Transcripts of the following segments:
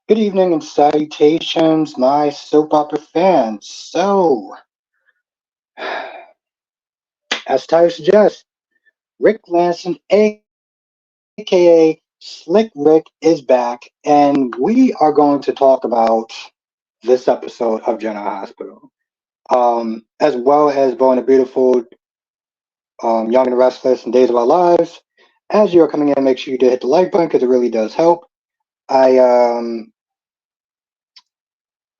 Good evening and salutations, my soap opera fans. So, as the title suggests, Rick Lansing, aka Slick Rick, is back, and we are going to talk about this episode of General Hospital, as well as Bold and the Beautiful, Young and the Restless, and Days of Our Lives. As you are coming in, make sure you do hit the like button because it really does help. I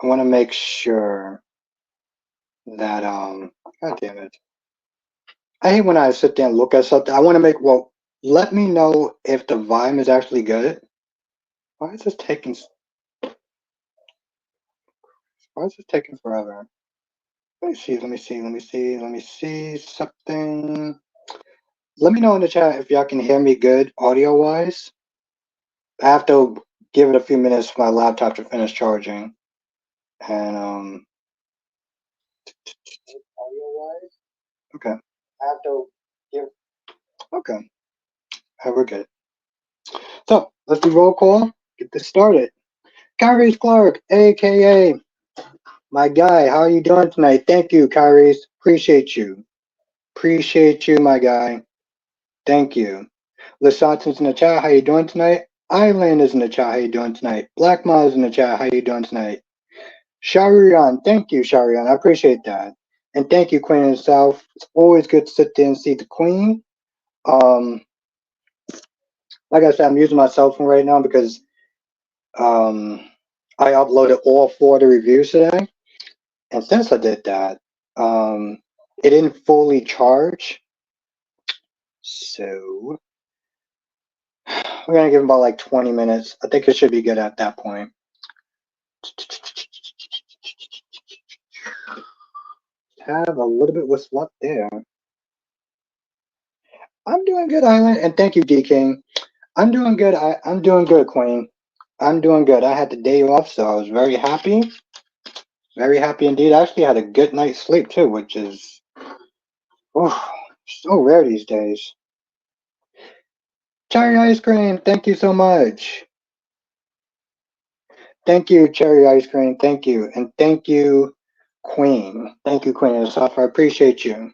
I want to make sure that God damn it. I hate when I sit there and look at something. I want to let me know if the volume is actually good. Why is this taking, why is this taking forever? Let me see something. Let me know in the chat if y'all can hear me good audio wise. I have to give it a few minutes for my laptop to finish charging. And, audio wise? Okay. I have to give, okay. We're good. So, let's do roll call. Get this started. Kyrie Clark, aka my guy, how are you doing tonight? Thank you, Kyrie. Appreciate you. Appreciate you, my guy. Thank you. Lasant's in the chat. How you doing tonight? Island is in the chat. How you doing tonight? Black Ma is in the chat. How you doing tonight? Sharian, thank you, Sharian. I appreciate that. And thank you, Queen of the South. It's always good to sit there and see the Queen. Um, like I said, I'm using my cell phone right now because um, I uploaded all four of the reviews today. And since I did that, it didn't fully charge. So we're gonna give him about like 20 minutes. I think it should be good at that point. Have a little bit what's left there. I'm doing good, Island, and thank you, D King. I'm doing good. I'm doing good, Queen. I'm doing good. I had the day off, so I was very happy. Very happy indeed. I actually had a good night's sleep too, which is so rare these days. Cherry ice cream, thank you so much. Thank you, cherry ice cream. Thank you. And thank you, Queen. Thank you, Queen of the South. I appreciate you.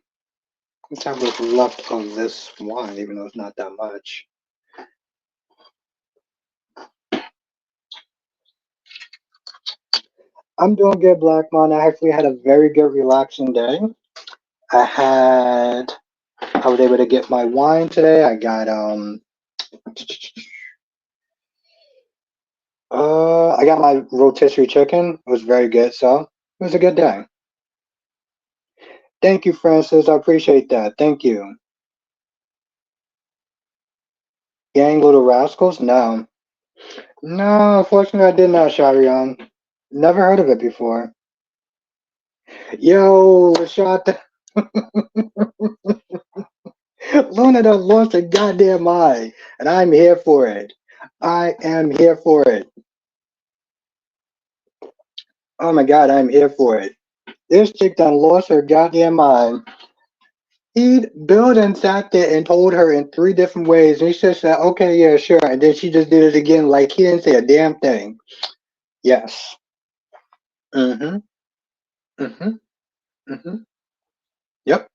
Let's have what's left of this wine, even though it's not that much. I'm doing good, Black Man. I actually had a very good, relaxing day. I was able to get my wine today. I got my rotisserie chicken. It was very good, so it was a good day. Thank you, Francis. I appreciate that. Thank you. Gang Little Rascals? No. No, unfortunately, I did not, Sharian. Never heard of it before. Yo, Lashata. Luna done lost her goddamn mind, and I'm here for it. I am here for it. Oh my god, I'm here for it. This chick done lost her goddamn mind. Bill done sat there and told her in three different ways, and he just said, okay, yeah, sure. And then she just did it again like he didn't say a damn thing. Yes. Mm-hmm. Mm-hmm. Mm-hmm. Yep.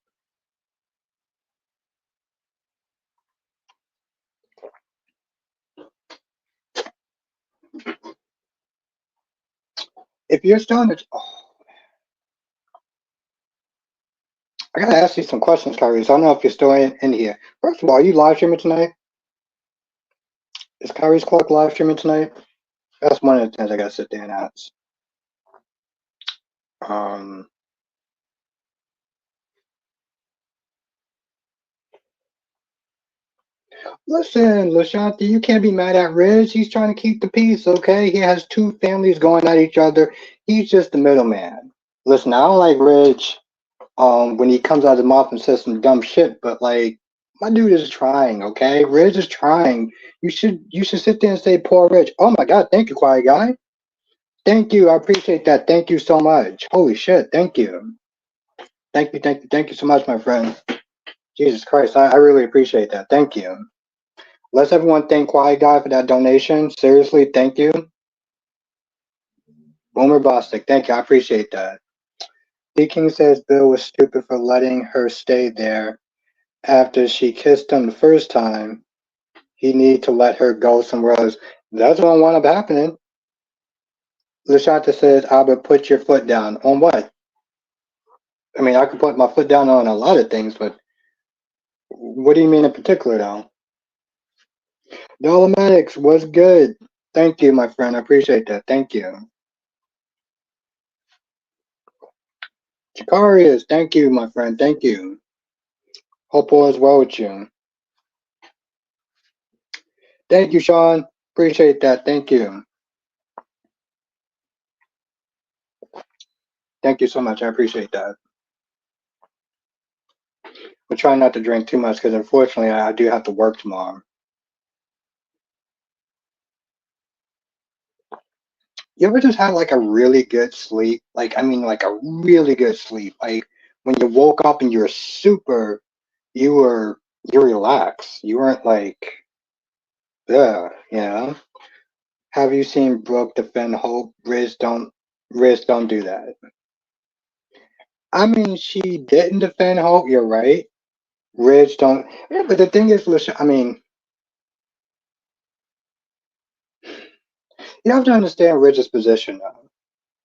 If you're still in the, I gotta ask you some questions, Kyrie. So I don't know if you're still in here. First of all, are you live streaming tonight? Is Kyrie's Clark live streaming tonight? That's one of the things I gotta sit there and ask. Um, Listen, Lashanti, you can't be mad at Riz. He's trying to keep the peace, okay? He has two families going at each other. He's just the middleman. Listen, I don't like Rich when he comes out of the mouth and says some dumb shit, but like my dude is trying, okay? Riz is trying. You should sit there and say poor Rich. Oh my god, thank you, quiet guy. Thank you. I appreciate that. Thank you so much. Holy shit, thank you. Thank you so much, my friend. Jesus Christ, I really appreciate that. Thank you. Let's everyone thank Quiet Guy for that donation. Seriously, thank you. Boomer Bostic, thank you. I appreciate that. D King says Bill was stupid for letting her stay there after she kissed him the first time. He need to let her go somewhere else. That's what wound up happening. Lashanta says, Albert, put your foot down. On what? I mean, I could put my foot down on a lot of things, but what do you mean in particular, though? Dolomatics was good. Thank you, my friend. I appreciate that. Thank you. Chikarius, thank you, my friend. Thank you. Hope all is well with you. Thank you, Sean. Appreciate that. Thank you. Thank you so much. I appreciate that. I'm trying not to drink too much because unfortunately I do have to work tomorrow. You ever just had like a really good sleep? Like, I mean, like a really good sleep. Like when you woke up and you were, you relaxed. You weren't like, yeah, you know? Have you seen Brooke defend Hope? Riz don't do that. I mean, she didn't defend Hope. You're right. Ridge don't. Yeah, but the thing is, I mean, you have to understand Ridge's position though.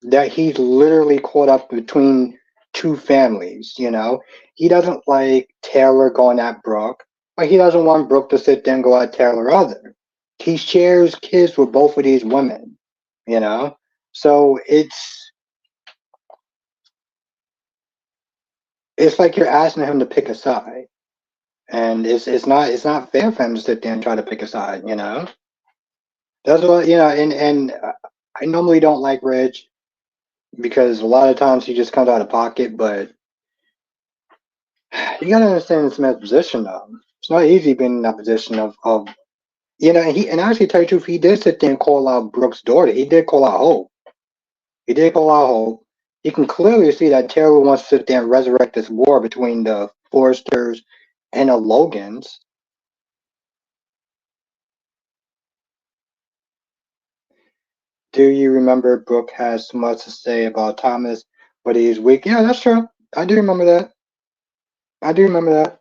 That he's literally caught up between two families. You know, he doesn't like Taylor going at Brooke, but he doesn't want Brooke to sit there and go at Taylor either. He shares kids with both of these women. You know, so it's like you're asking him to pick a side, and it's not fair for him to sit there and try to pick a side. You know, that's what you know, and I normally don't like Ridge because a lot of times he just comes out of pocket, but you gotta understand this man's position though. It's not easy being in that position of you know, and actually tell you the truth, he did sit there and call out Brooke's daughter. He did call out Hope. He did call out Hope. You can clearly see that Taylor wants to sit there and resurrect this war between the Forresters and the Logans. Do you remember Brooke has so much to say about Thomas, but he's weak? Yeah, that's true. I do remember that. I do remember that.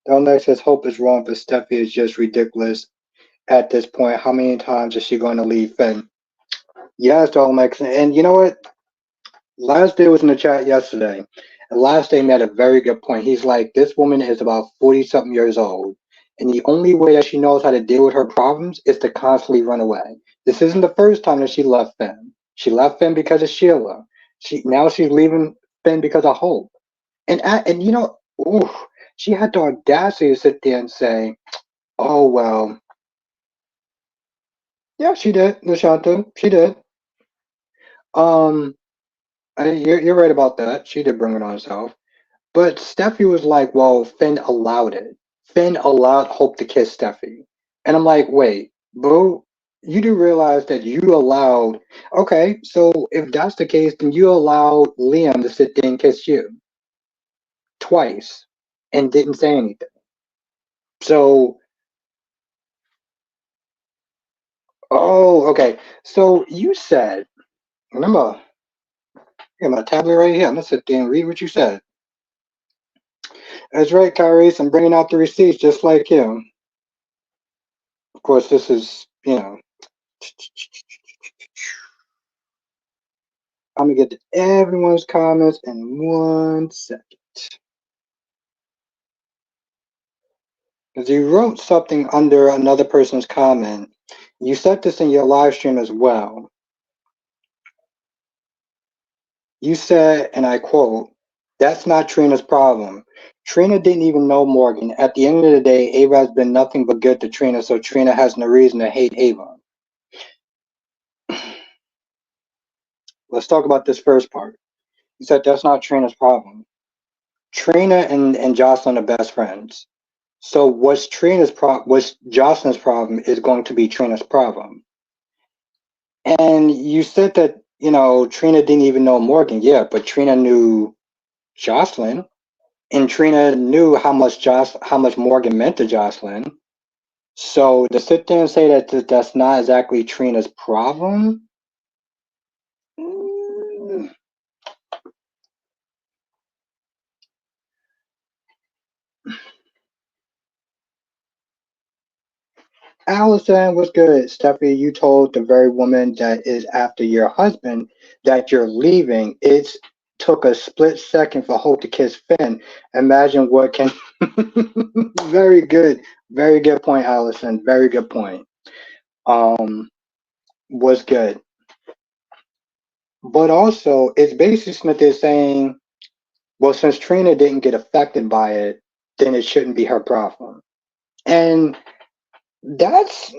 Dominic says Hope is wrong, but Steffi is just ridiculous at this point. How many times is she going to leave Finn? Yes, Dominic. And you know what? Last day was in the chat yesterday. And last day made a very good point. He's like, this woman is about 40 something years old. And the only way that she knows how to deal with her problems is to constantly run away. This isn't the first time that she left Finn. She left Finn because of Sheila. She's leaving Finn because of Hope. And you know, ooh, she had the audacity to sit there and say, "Oh well, yeah, she did, Lashanta, she did." Um, you're right about that. She did bring it on herself. But Steffi was like, "Well, Finn allowed it. Finn allowed Hope to kiss Steffi," and I'm like, "Wait, bro." You do realize that you allowed, okay, so if that's the case, then you allowed Liam to sit there and kiss you twice and didn't say anything. So, oh, okay. So you said, remember, I got my tablet right here. I'm gonna sit there and read what you said. That's right, Kyrie. I'm bringing out the receipts just like you. Of course, this is, you know, I'm gonna get to everyone's comments in 1 second. Because you wrote something under another person's comment. You said this in your live stream as well. You said, and I quote, "That's not Trina's problem. Trina didn't even know Morgan. At the end of the day, Ava has been nothing but good to Trina, so Trina has no reason to hate Ava." Let's talk about this first part. You said that's not Trina's problem. Trina and Jocelyn are best friends. So what's Jocelyn's problem is going to be Trina's problem. And you said that, you know, Trina didn't even know Morgan. Yeah, but Trina knew Jocelyn. And Trina knew how much Morgan meant to Jocelyn. So to sit there and say that that's not exactly Trina's problem, Allison, what's good? Stephanie, you told the very woman that is after your husband that you're leaving. It took a split second for Hope to kiss Finn. Imagine what can. Very good. Very good point, Allison. Very good point. Um, was good. But also, it's basically Smith is saying, well, since Trina didn't get affected by it, then it shouldn't be her problem. And that's,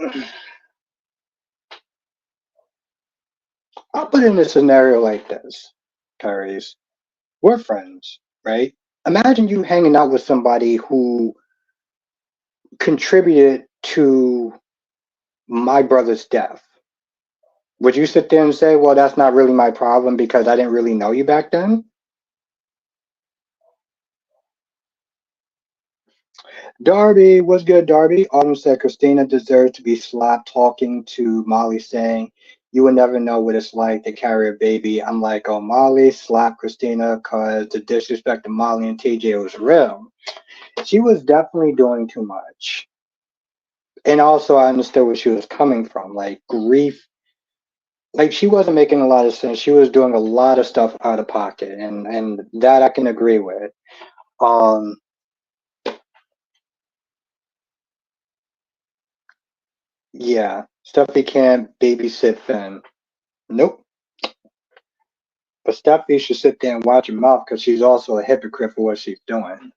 I'll put it in a scenario like this, Tyrese. We're friends, right? Imagine you hanging out with somebody who contributed to my brother's death. Would you sit there and say, well, that's not really my problem because I didn't really know you back then? Darby, what's good, Darby? Autumn said Christina deserves to be slapped talking to Molly saying, you will never know what it's like to carry a baby. I'm like, oh, Molly, slap Christina because the disrespect of Molly and TJ was real. She was definitely doing too much. And also, I understood where she was coming from. Like, grief, like, she wasn't making a lot of sense. She was doing a lot of stuff out of pocket. And that I can agree with. Um, yeah, Stuffy can't babysit Finn. Nope. But Steffi should sit there and watch her mouth because she's also a hypocrite for what she's doing.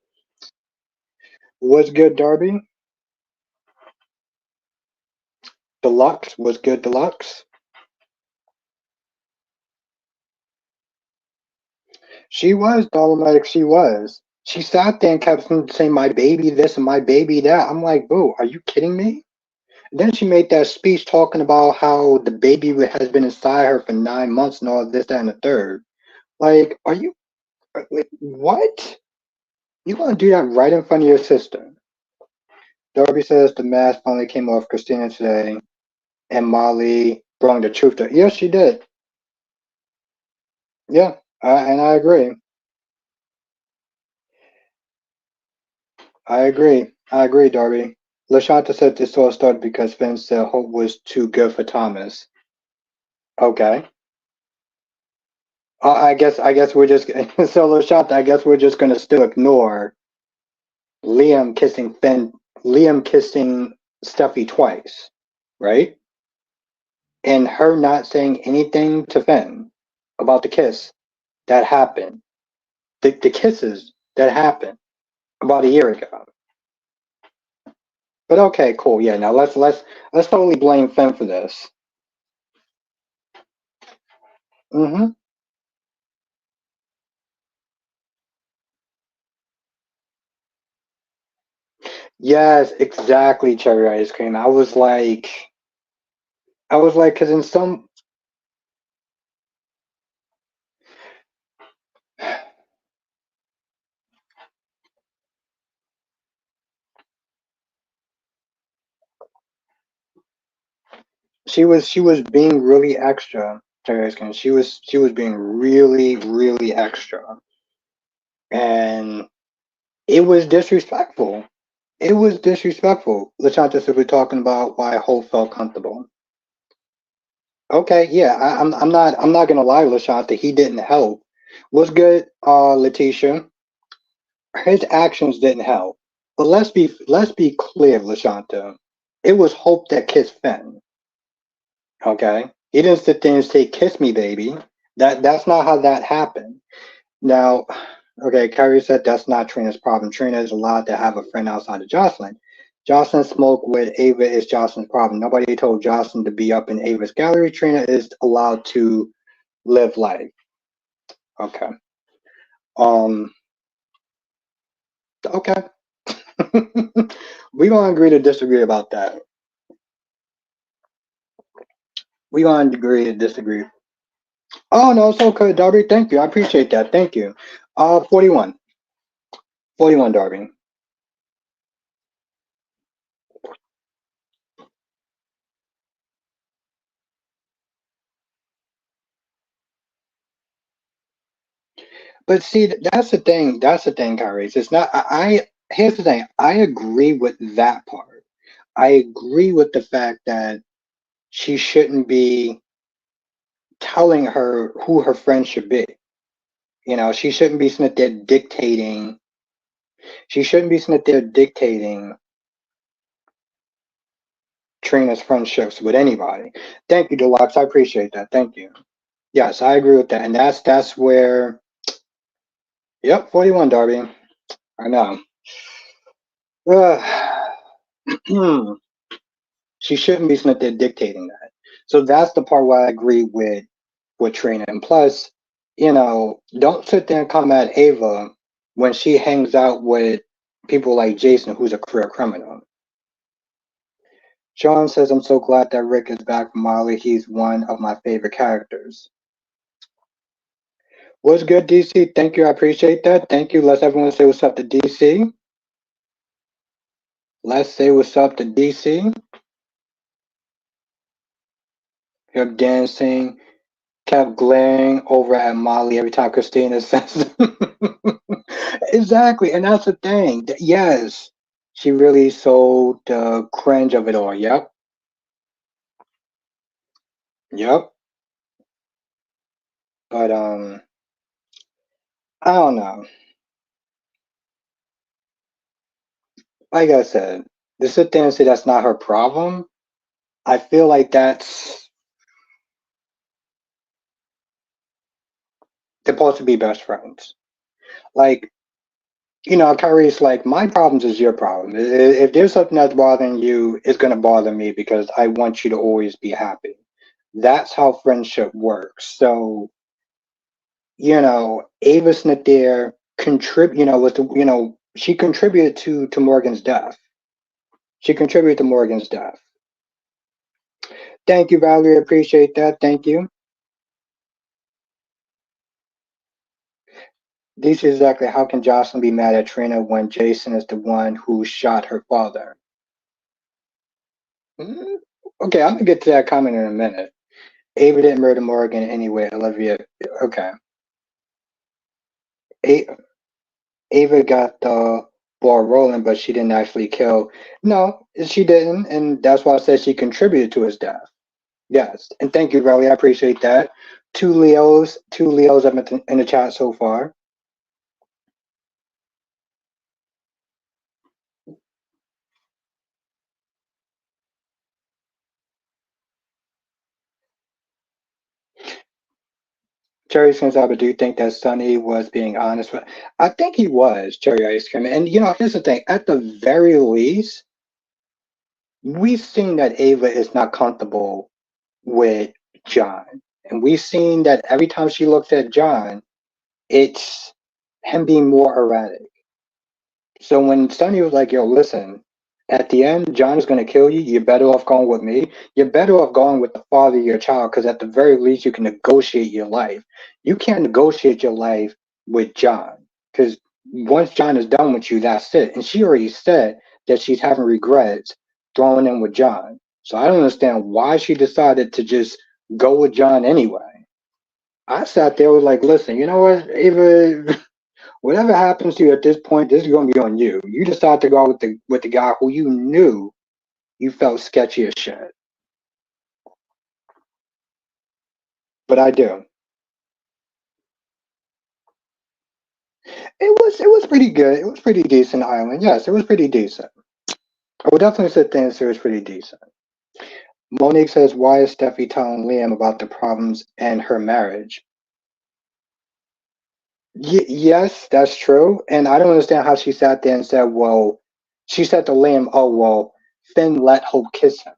What's good, Darby? Deluxe was good, Deluxe. She was problematic. She was. She sat there and kept saying, my baby this and my baby that. I'm like, boo, are you kidding me? And then she made that speech talking about how the baby has been inside her for 9 months and all this, that, and the third. Like, are you, like, what? You gonna do that right in front of your sister? Darby says the mask finally came off Christina today. And Molly brought the truth to. Yes, she did. Yeah, and I agree. I agree. I agree, Darby. Lashanta said this all started because Finn said Hope was too good for Thomas. Okay. I guess we're just so Lashanta. I guess we're just gonna still ignore Liam kissing Finn. Liam kissing Stuffy twice, right? And her not saying anything to Finn about the kiss that happened. The kisses that happened about a year ago. But okay, cool. Yeah, now let's totally blame Finn for this. Hmm. Yes, exactly. Cherry ice cream. I was like, because in some, she was being really extra. Cherry ice cream. She was being really really extra, and it was disrespectful. It was disrespectful. Lachanta said we're talking about why Hope felt comfortable. Okay, yeah, I'm not gonna lie, Lashanta. He didn't help. What's good, Letitia? His actions didn't help. But let's be clear, Lashanta. It was Hope that kissed Finn. Okay, he didn't sit there and say "kiss me, baby." That's not how that happened. Now, okay, Carrie said that's not Trina's problem. Trina is allowed to have a friend outside of Jocelyn. Jocelyn smoke with Ava is Jocelyn's problem. Nobody told Jocelyn to be up in Ava's gallery. Trina is allowed to live life. Okay. Um. Okay. We gonna agree to disagree about that. We gonna agree to disagree. Oh no, it's okay, Darby. Thank you. I appreciate that. Thank you. 41. 41, Darby. But see, that's the thing. That's the thing, Kyrie. It's not. I here's the thing. I agree with that part. I agree with the fact that she shouldn't be telling her who her friend should be. You know, she shouldn't be sitting there dictating. She shouldn't be sitting there dictating Trina's friendships with anybody. Thank you, Deluxe. I appreciate that. Thank you. Yes, I agree with that, and that's where. Yep, 41, Darby. I know. She shouldn't be sitting there dictating that. So that's the part where I agree with Trina. And plus, don't sit there and come at Ava when she hangs out with people like Jason, who's a career criminal. Sean says, I'm so glad that Rick is back from Molly. He's one of my favorite characters. What's good, DC? Thank you. I appreciate that. Thank you. Let's everyone say what's up to DC. Let's say what's up to DC. Him dancing, kept glaring over at Molly every time Kristina says exactly, and that's the thing. Yes, she really sold the cringe of it all. Yep, yep. But I don't know. Like I said, to sit there and say that's not her problem, I feel like they're supposed to be best friends. Like, Kyrie's like, my problems is your problem. If there's something that's bothering you, it's gonna bother me because I want you to always be happy. That's how friendship works. So, Ava Smith there contribute, she contributed to Morgan's death. She contributed to Morgan's death. Thank you, Valerie. Appreciate that. Thank you. This is exactly how can Jocelyn be mad at Trina when Jason is the one who shot her father? Mm, okay, I'm gonna get to that comment in a minute. Ava didn't murder Morgan anyway. Olivia, okay. A- Ava got the ball rolling, but she didn't actually kill. No, she didn't, and that's why I said she contributed to his death. Yes, and thank you, Riley. I appreciate that. Two Leos up in the chat so far. Cherry Ice Cream, do you think that Sonny was being honest? I think he was, Cherry Ice Cream. And here's the thing: at the very least, we've seen that Ava is not comfortable with John, and we've seen that every time she looks at John, it's him being more erratic. So when Sonny was like, yo, listen, at the end, John is going to kill you. You're better off going with me. You're better off going with the father of your child because at the very least, you can negotiate your life. You can't negotiate your life with John because once John is done with you, that's it. And she already said that she's having regrets throwing in with John. So I don't understand why she decided to just go with John anyway. I sat there was like, listen, you know what, Ava, whatever happens to you at this point, this is going to be on you. You decide to go with the guy who you knew you felt sketchy as shit. But I do. It was pretty good. It was pretty decent island. Yes, it was pretty decent. I would definitely say things it was pretty decent. Monique says, why is Steffi telling Liam about the problems in her marriage? Yes, that's true. And I don't understand how she sat there and said, well, she said to Liam, oh, well, Finn let Hope kiss him.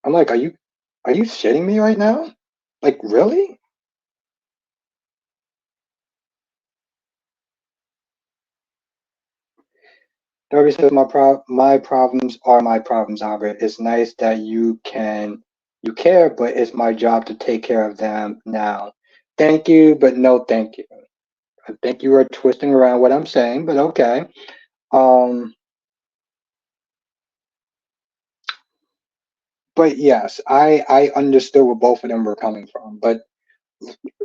I'm like, are you shitting me right now? Like, really? Darby says, my problems are my problems, Albert. It's nice that you care, but it's my job to take care of them now. Thank you, but no thank you. I think you are twisting around what I'm saying, but okay. Um, but yes, I understood where both of them were coming from. But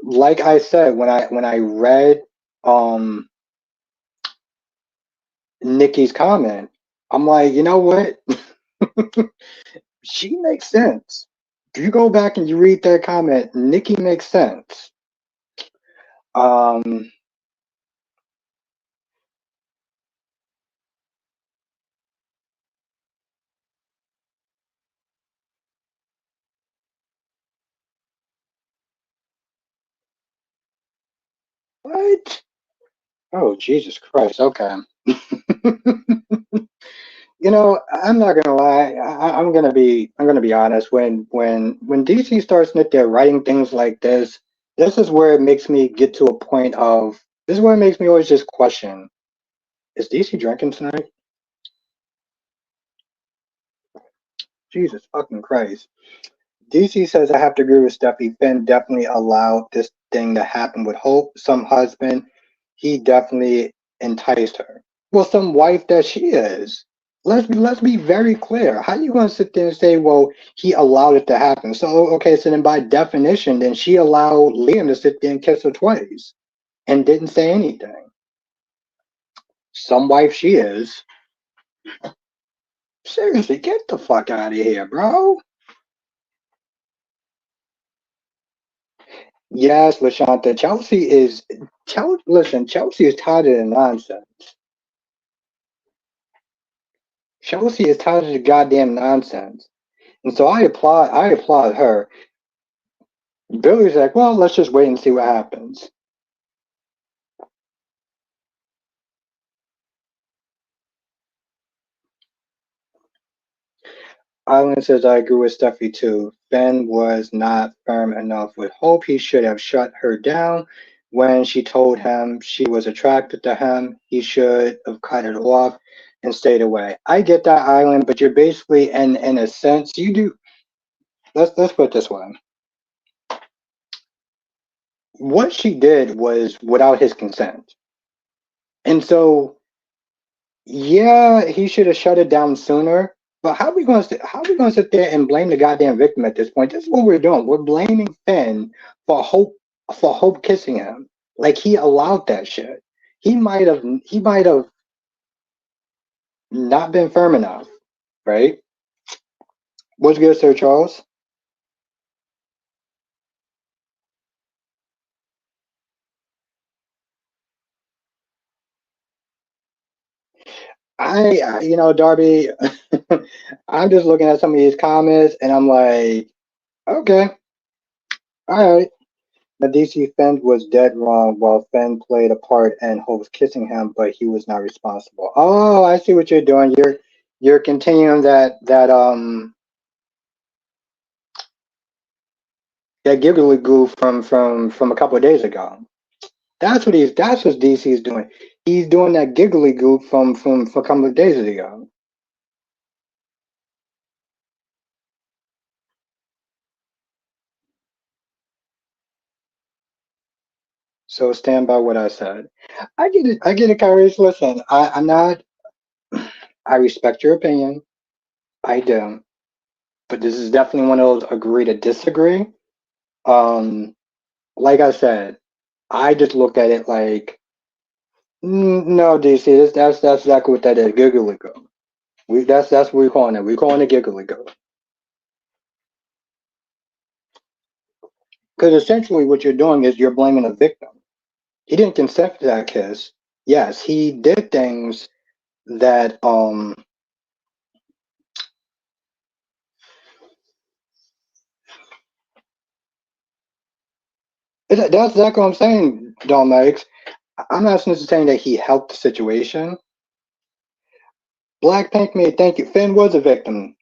like I said, when I read um Nikki's comment, I'm like, you know what? She makes sense. If you go back and you read that comment, Nikki makes sense. Um, what? Oh, Jesus Christ. Okay. I'm not gonna lie. I'm gonna be honest. When DC starts there writing things like this is where it makes me get to a point of. This is where it makes me always just question: is DC drinking tonight? Jesus fucking Christ. DC says I have to agree with Steffi. Finn definitely allowed this thing to happen with Hope. Some husband, he definitely enticed her. Well, some wife that she is. Let's be very clear. How you gonna sit there and say, well, he allowed it to happen? So okay, so then by definition, then she allowed Liam to sit there and kiss her twice and didn't say anything. Some wife she is. Seriously, get the fuck out of here, bro. Yes, Lashanta. Listen, Chelsea is tired of the nonsense. Chelsea is tired of the goddamn nonsense. And so I applaud her. Billy's like, well, let's just wait and see what happens. Island says I agree with Steffi too. Ben was not firm enough with Hope. He should have shut her down when she told him she was attracted to him. He should have cut it off and stayed away. I get that, Island, but you're basically in a sense you do. Let's put it this way. What she did was without his consent. And so, yeah, he should have shut it down sooner. But how are we going to sit there and blame the goddamn victim at this point? This is what we're doing. We're blaming Finn for Hope kissing him. Like he allowed that shit. He might have not been firm enough, right? What's good, Sir Charles? Darby, I'm just looking at some of these comments and I'm like, okay, all right. The DC Fenn was dead wrong while Fenn played a part and Hope was kissing him, but he was not responsible. Oh, I see what you're doing. You're continuing that giggly goo from a couple of days ago. That's what DC's doing. He's doing that giggly goo from a couple of days ago. So stand by what I said. I get it. I get it, Kyrie. Listen, I'm not. I respect your opinion. I do. But this is definitely one of those agree to disagree. Um, like I said, I just look at it like, no, DC, that's exactly what that is, giggly go. That's what we're calling it. We're calling it giggly go. Because essentially, what you're doing is you're blaming the victim. He didn't consent to that kiss. Yes, he did things that that's exactly what I'm saying, Don Max. I'm not necessarily saying that he helped the situation. Blackpink made thank you. Finn was a victim.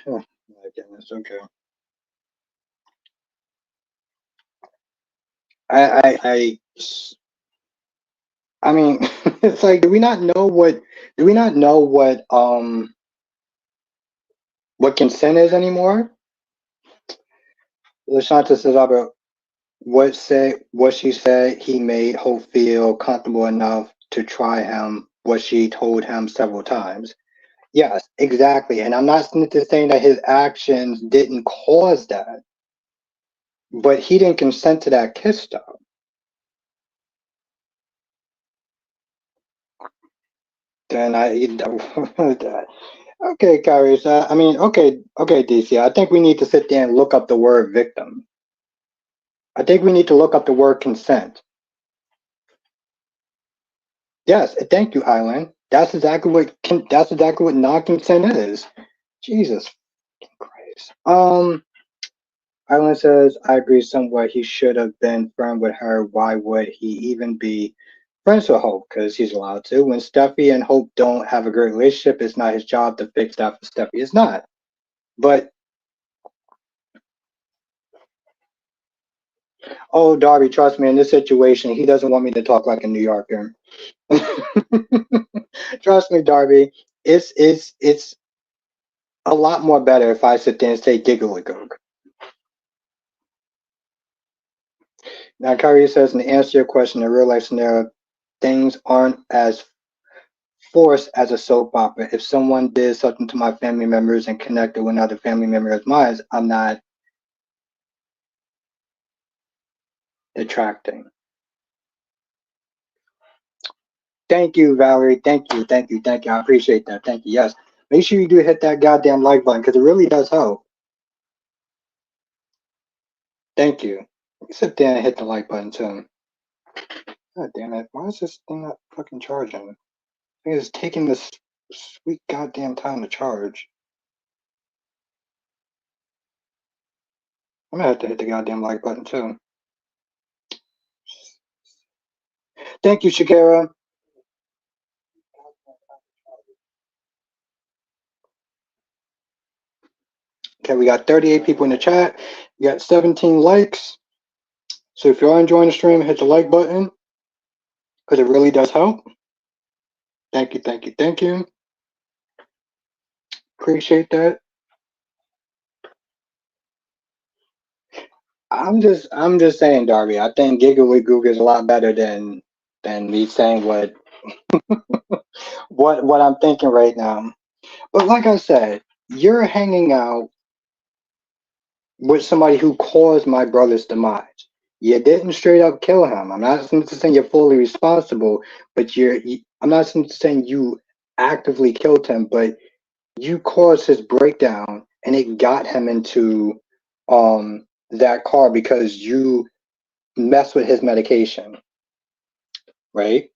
Oh my goodness. Okay. I I mean, it's like, do we not know what consent is anymore? Lashanta says, Albert, what she said he made Hope feel comfortable enough to try him, what she told him several times. Yes, exactly. And I'm not saying that his actions didn't cause that, but he didn't consent to that kiss though. Then I okay, Kyrie. I mean, okay, DC. I think we need to sit there and look up the word victim. I think we need to look up the word consent. Yes, thank you, Island. That's exactly what non-consent is. Jesus Christ. Island says, I agree somewhat. He should have been friend with her. Why would he even be friends with Hope? Because he's allowed to. When Steffi and Hope don't have a great relationship, it's not his job to fix that for Steffi. It's not. But oh, Darby, trust me, in this situation, he doesn't want me to talk like a New Yorker. Trust me, Darby. It's a lot more better if I sit there and say giggly-gook. Now, Kyrie says, and to answer your question, in a real life scenario, things aren't as forced as a soap opera. If someone did something to my family members and connected with another family member of mine, I'm not detracting. Thank you, Valerie. Thank you. I appreciate that. Thank you. Yes. Make sure you do hit that goddamn like button because it really does help. Thank you. Sit there and hit the like button too. God damn it. Why is this thing not fucking charging? It's taking this sweet goddamn time to charge. I'm gonna have to hit the goddamn like button too. Thank you, Shakira. Okay, we got 38 people in the chat. We got 17 likes. So if you are enjoying the stream, hit the like button because it really does help. Thank you, thank you, thank you. Appreciate that. I'm just saying, Darby. I think Giggly Goog is a lot better than me saying what I'm thinking right now. But like I said, you're hanging out with somebody who caused my brother's demise. You didn't straight up kill him. I'm not saying you're fully responsible, but I'm not saying you actively killed him, but you caused his breakdown and it got him into that car because you messed with his medication, right?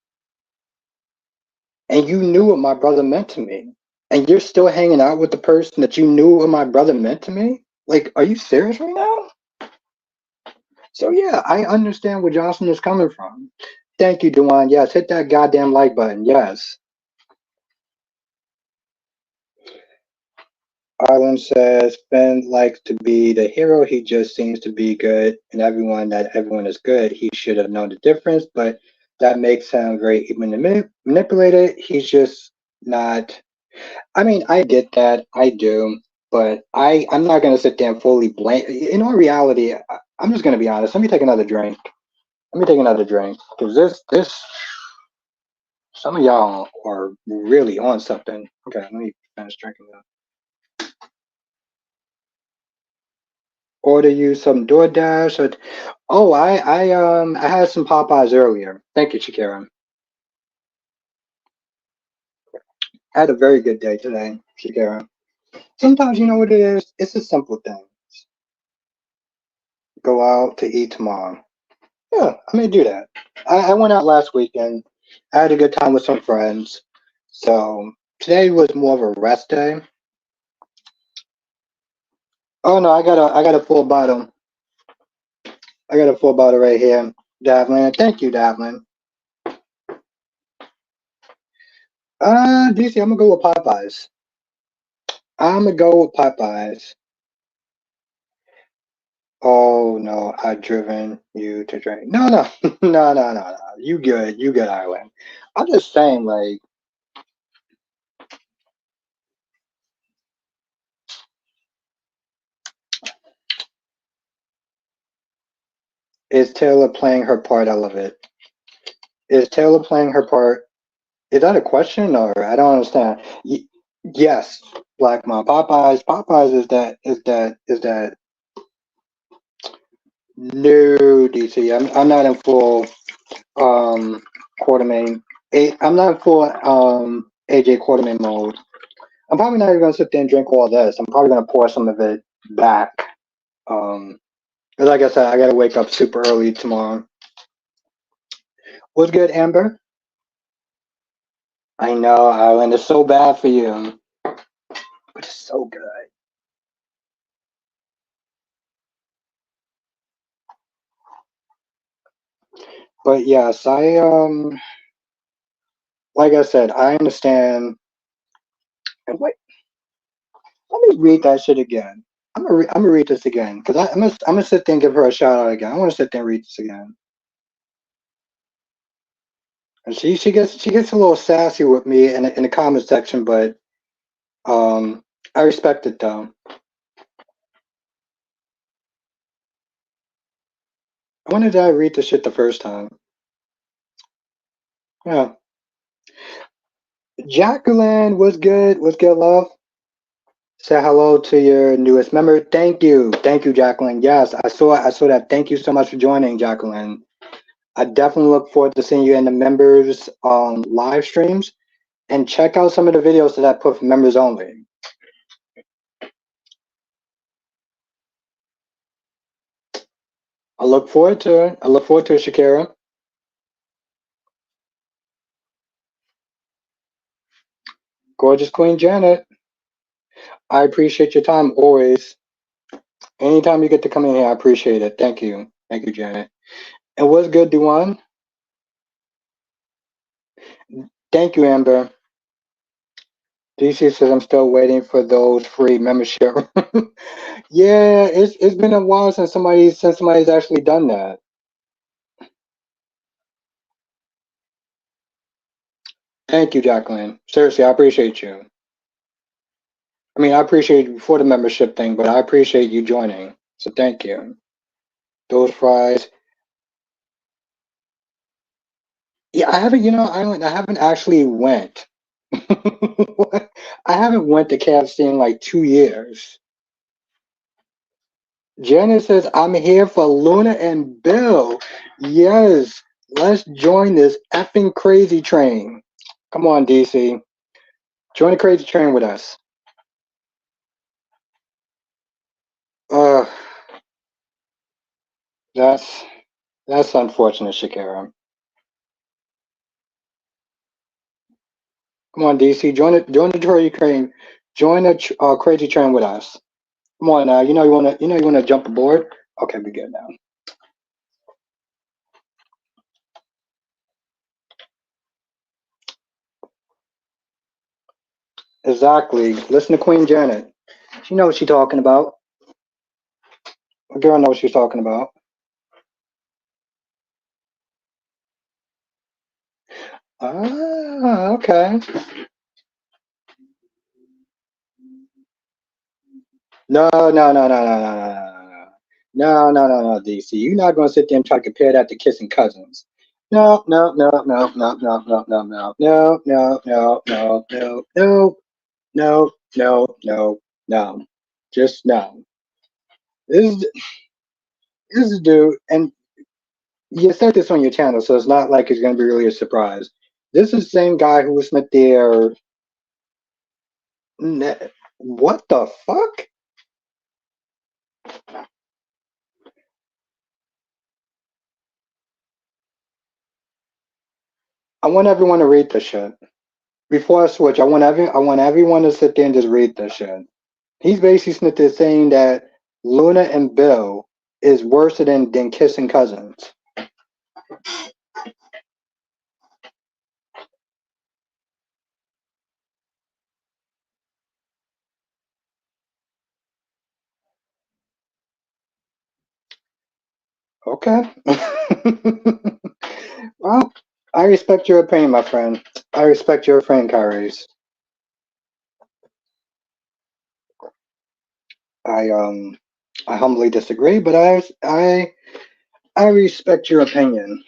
And you knew what my brother meant to me. And you're still hanging out with the person that you knew what my brother meant to me? Like, are you serious right now? So yeah, I understand where Johnson is coming from. Thank you, Dewan. Yes, hit that goddamn like button. Yes. Arlen says Finn likes to be the hero. He just seems to be good, and everyone is good. He should have known the difference, but that makes him very manipulated. He's just not. I mean, I get that. I do, but I'm not gonna sit there and fully blame. In all reality, I'm just gonna be honest. Let me take another drink. Let me take another drink because this some of y'all are really on something. Okay, let me finish drinking that. Order you some DoorDash or oh I had some Popeyes earlier. Thank you, Shakira. I had a very good day today, Shakira. Sometimes you know what it is? It's a simple thing. Go out to eat tomorrow. Yeah, I may do that. I went out last weekend. I had a good time with some friends. So today was more of a rest day. Oh no, I got a full bottle. I got a full bottle right here. Davlin. Thank you, Davlin. DC, I'm gonna go with Popeyes. I'm gonna go with Popeyes. Oh no, I've driven you to drink. No, no, no. You good, Island. I'm just saying, like, is Taylor playing her part? I love it. Is Taylor playing her part? Is that a question, or I don't understand? Yes, Black Mom. Popeyes. Popeyes is that no DC. I'm not in full um quartermain. I'm not in full AJ Quarterman mode. I'm probably not even gonna sit there and drink all this. I'm probably gonna pour some of it back. Um, 'cause like I said, I gotta wake up super early tomorrow. What's good, Amber? I know, Island. It's so bad for you, but it's so good. But yes, like I said, I understand. And wait, let me read that shit again. I'm gonna read this again because I'm gonna sit there and give her a shout out again. I want to sit there and read this again. And she gets a little sassy with me in the comment section, but um, I respect it though. When did I read the shit the first time? Yeah, Jacqueline, what's good? What's good, love? Say hello to your newest member. Thank you, Jacqueline. Yes, I saw that. Thank you so much for joining, Jacqueline. I definitely look forward to seeing you in the members live streams and check out some of the videos that I put for members only. I look forward to it. I look forward to it, Shakira. Gorgeous Queen Janet. I appreciate your time always. Anytime you get to come in here, I appreciate it. Thank you. Thank you, Janet. And what's good, Duan? Thank you, Amber. DC says I'm still waiting for those free membership. Yeah, it's been a while since somebody's actually done that. Thank you, Jacqueline. Seriously, I appreciate you. I mean, I appreciate you before the membership thing, but I appreciate you joining. So thank you. Those fries. Yeah, I haven't. I haven't actually went. I haven't went to KFC in like 2 years. Janet says I'm here for Luna and Bill. Yes, let's join this effing crazy train. Come on, DC. Join the crazy train with us. Uh, that's that's unfortunate, Shakira. Come on, DC. Join the crazy train. Join the crazy train with us. Come on now. You wanna jump aboard? Okay, we good now. Exactly. Listen to Queen Janet. She knows what she's talking about. A girl knows what she's talking about. Ah, okay. No, no, no, no, no, no, no, no, no, no, no, no, DC. You're not gonna sit there and try to compare that to kissing cousins. No, no, no, no, no, no, no, no, no, no, no, no, no, no, no, no, no, no, no. Just no. This is this is dude, and you said this on your channel, so it's not like it's gonna be really a surprise. This is the same guy who was met there. What the fuck? I want everyone to read this shit. Before I switch, I want everyone to sit there and just read this shit. He's basically sitting there saying that Luna and Bill is worse than kissing cousins. Okay. Well, I respect your opinion, my friend. I respect your opinion, Kyrie's. I I humbly disagree, but I respect your opinion.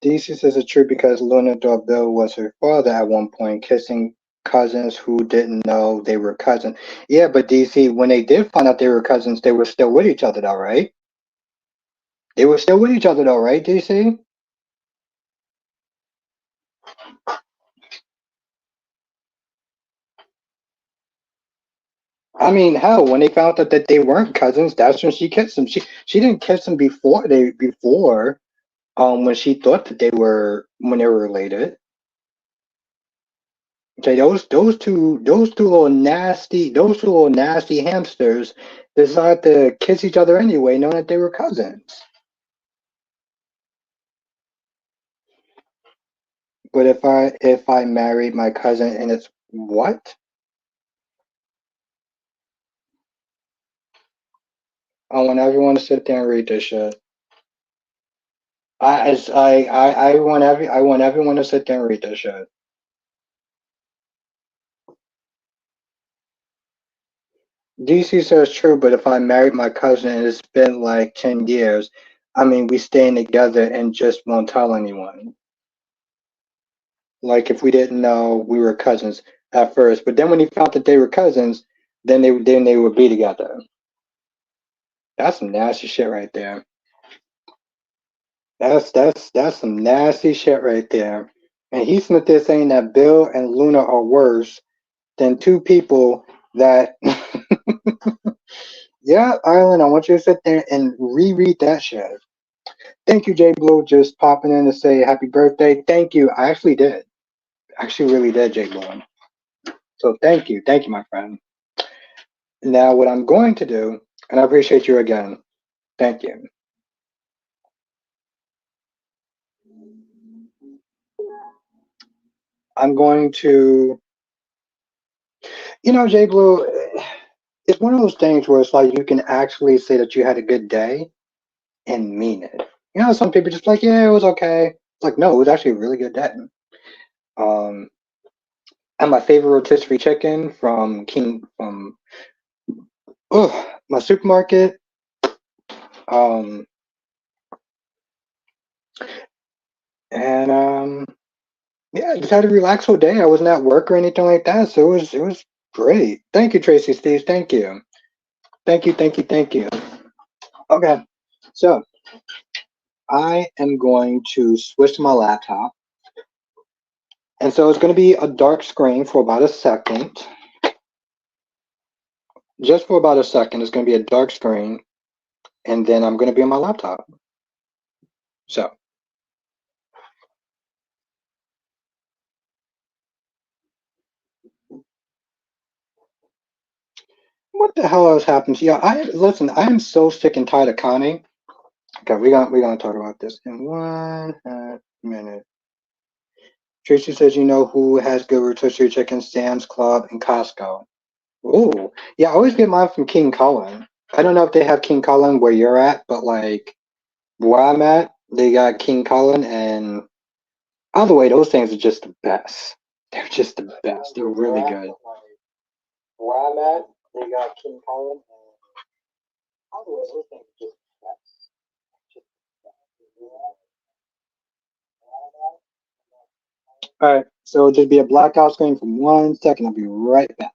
DC says it's true because Luna thought Bill was her father at one point, kissing cousins who didn't know they were cousins. Yeah, but DC, when they did find out they were cousins, they were still with each other, though, right? They were still with each other, though, right, DC? I mean, hell, when they found out that they weren't cousins, that's when she kissed him. She didn't kiss him before when she thought that they were related. Okay, those two little nasty hamsters decided to kiss each other anyway, knowing that they were cousins. But if I married my cousin and it's what? I want everyone to sit there and read this shit. I want everyone to sit there and read this shit. DC says true, but if I married my cousin and it's been like 10 years, I mean we staying together and just won't tell anyone. Like if we didn't know we were cousins at first, but then when he found that they were cousins, then they would be together. That's some nasty shit right there. That's some nasty shit right there. And he's sitting there saying that Bill and Luna are worse than two people that. Yeah, Island. I want you to sit there and reread that shit. Thank you, Jay Blue, just popping in to say happy birthday. Thank you. I actually did. Actually, really did, Jay Blue. So thank you, my friend. Now, what I'm going to do, and I appreciate you again. Thank you. I'm going to, Jay Blue, it's one of those things where it's like you can actually say that you had a good day and mean it. Some people just like, yeah, it was okay. It's like, no, it was actually a really good day. Um, and my favorite rotisserie chicken from my supermarket. Um, and yeah, I just had a relaxful day. I wasn't at work or anything like that, so it was great. Thank you, Tracy Steve. Thank you. Thank you, thank you, thank you. Okay, so I am going to switch to my laptop. And so it's going to be a dark screen for about a second. Just for about a second, it's going to be a dark screen. And then I'm going to be on my laptop. So, what the hell else happens? Yeah, listen, I am so sick and tired of Connie. Okay, we're gonna talk about this in one minute. Tracy says, you know who has good rotisserie chicken? Sam's Club and Costco. Ooh, yeah, I always get mine from King Cullen. I don't know if they have King Cullen where you're at, but like where I'm at, they got King Cullen, and by the way, those things are just the best. They're just the best. They're really good. Where I'm at, they got King Cullen, and by the way, those things are just the best. All right, so just be a blackout screen for 1 second. I'll be right back.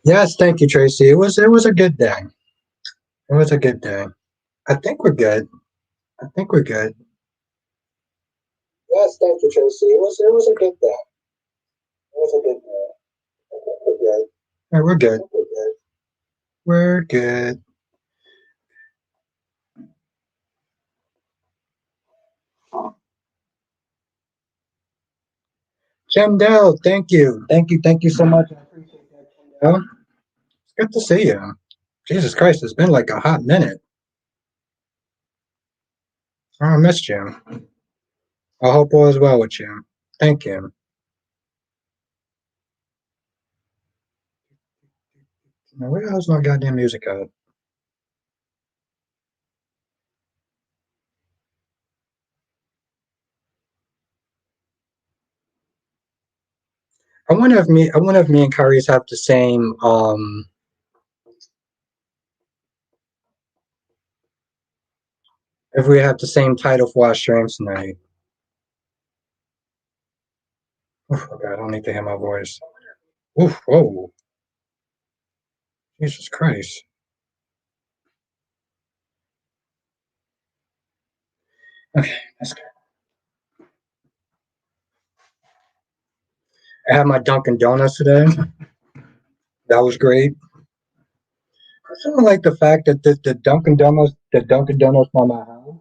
Yes, thank you, Tracy. It was a good day. It was a good day. I think we're good. I think we're good. Yes, thank you, Tracy. It was a good day. It was a good day. I think we're good. All right, we're good. We're good. We're good. Kim Dell, thank you. Thank you so much. I appreciate that, Kim Dell. It's good to see you. Jesus Christ, it's been like a hot minute. Oh, I missed you. I hope all is well with you. Thank you. Now, where the hell's my goddamn music at? I wonder if me and Kyrie's have the same if we have the same title for our streams tonight. Oof, okay, I don't need to hear my voice. Oof, whoa. Jesus Christ. Okay, that's good. I had my Dunkin' Donuts today. That was great. I sort of like the fact that the Dunkin' Donuts by my house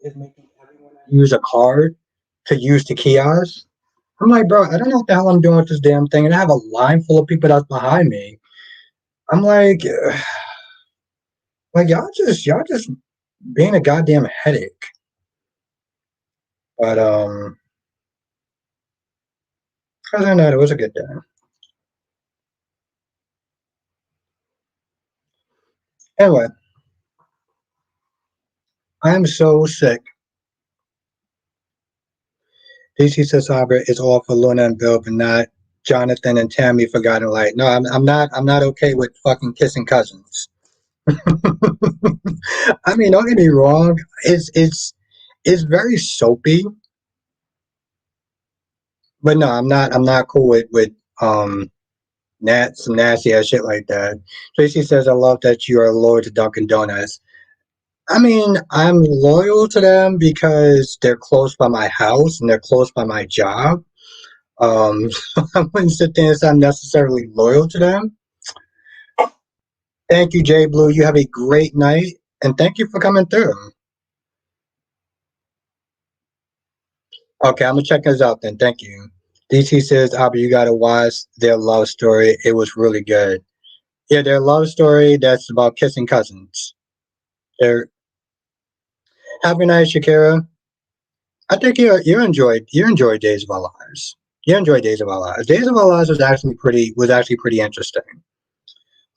is making everyone use a card to use the kiosk. I'm like, bro, I don't know what the hell I'm doing with this damn thing, and I have a line full of people that's behind me. I'm like y'all just being a goddamn headache. But other than that, it was a good day. Anyway, I'm so sick. DC says Albert is all for Luna and Bill, but not Jonathan and Tammy for Guiding Light. No, I'm not okay with fucking kissing cousins. I mean, don't get me wrong. It's very soapy, but no, I'm not cool with um some nasty ass shit like that. Tracy says I love that you are loyal to Dunkin' Donuts. I mean, I'm loyal to them because they're close by my house and they're close by my job. I wouldn't sit there and say I'm necessarily loyal to them. Thank you, Jay Blue. You have a great night, and thank you for coming through. Okay, I'm gonna check this out then. Thank you. DT says, Albert, you gotta watch their love story. It was really good. Yeah, their love story that's about kissing cousins. They're happy night, Shakira. I think you enjoyed Days of Our Lives. You enjoyed Days of Our Lives. Days of Our Lives was actually pretty interesting.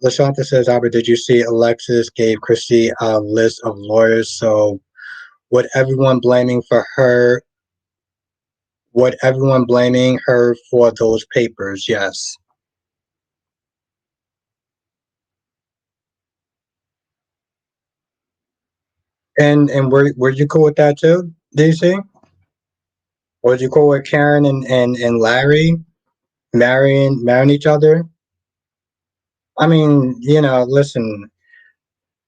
Lashanta says, Albert, did you see Alexis gave Christy a list of lawyers? So what everyone blaming for her what everyone blaming her for those papers, yes. And were you cool with that too, DC? Was you cool with Karen and Larry marrying each other? I mean, listen,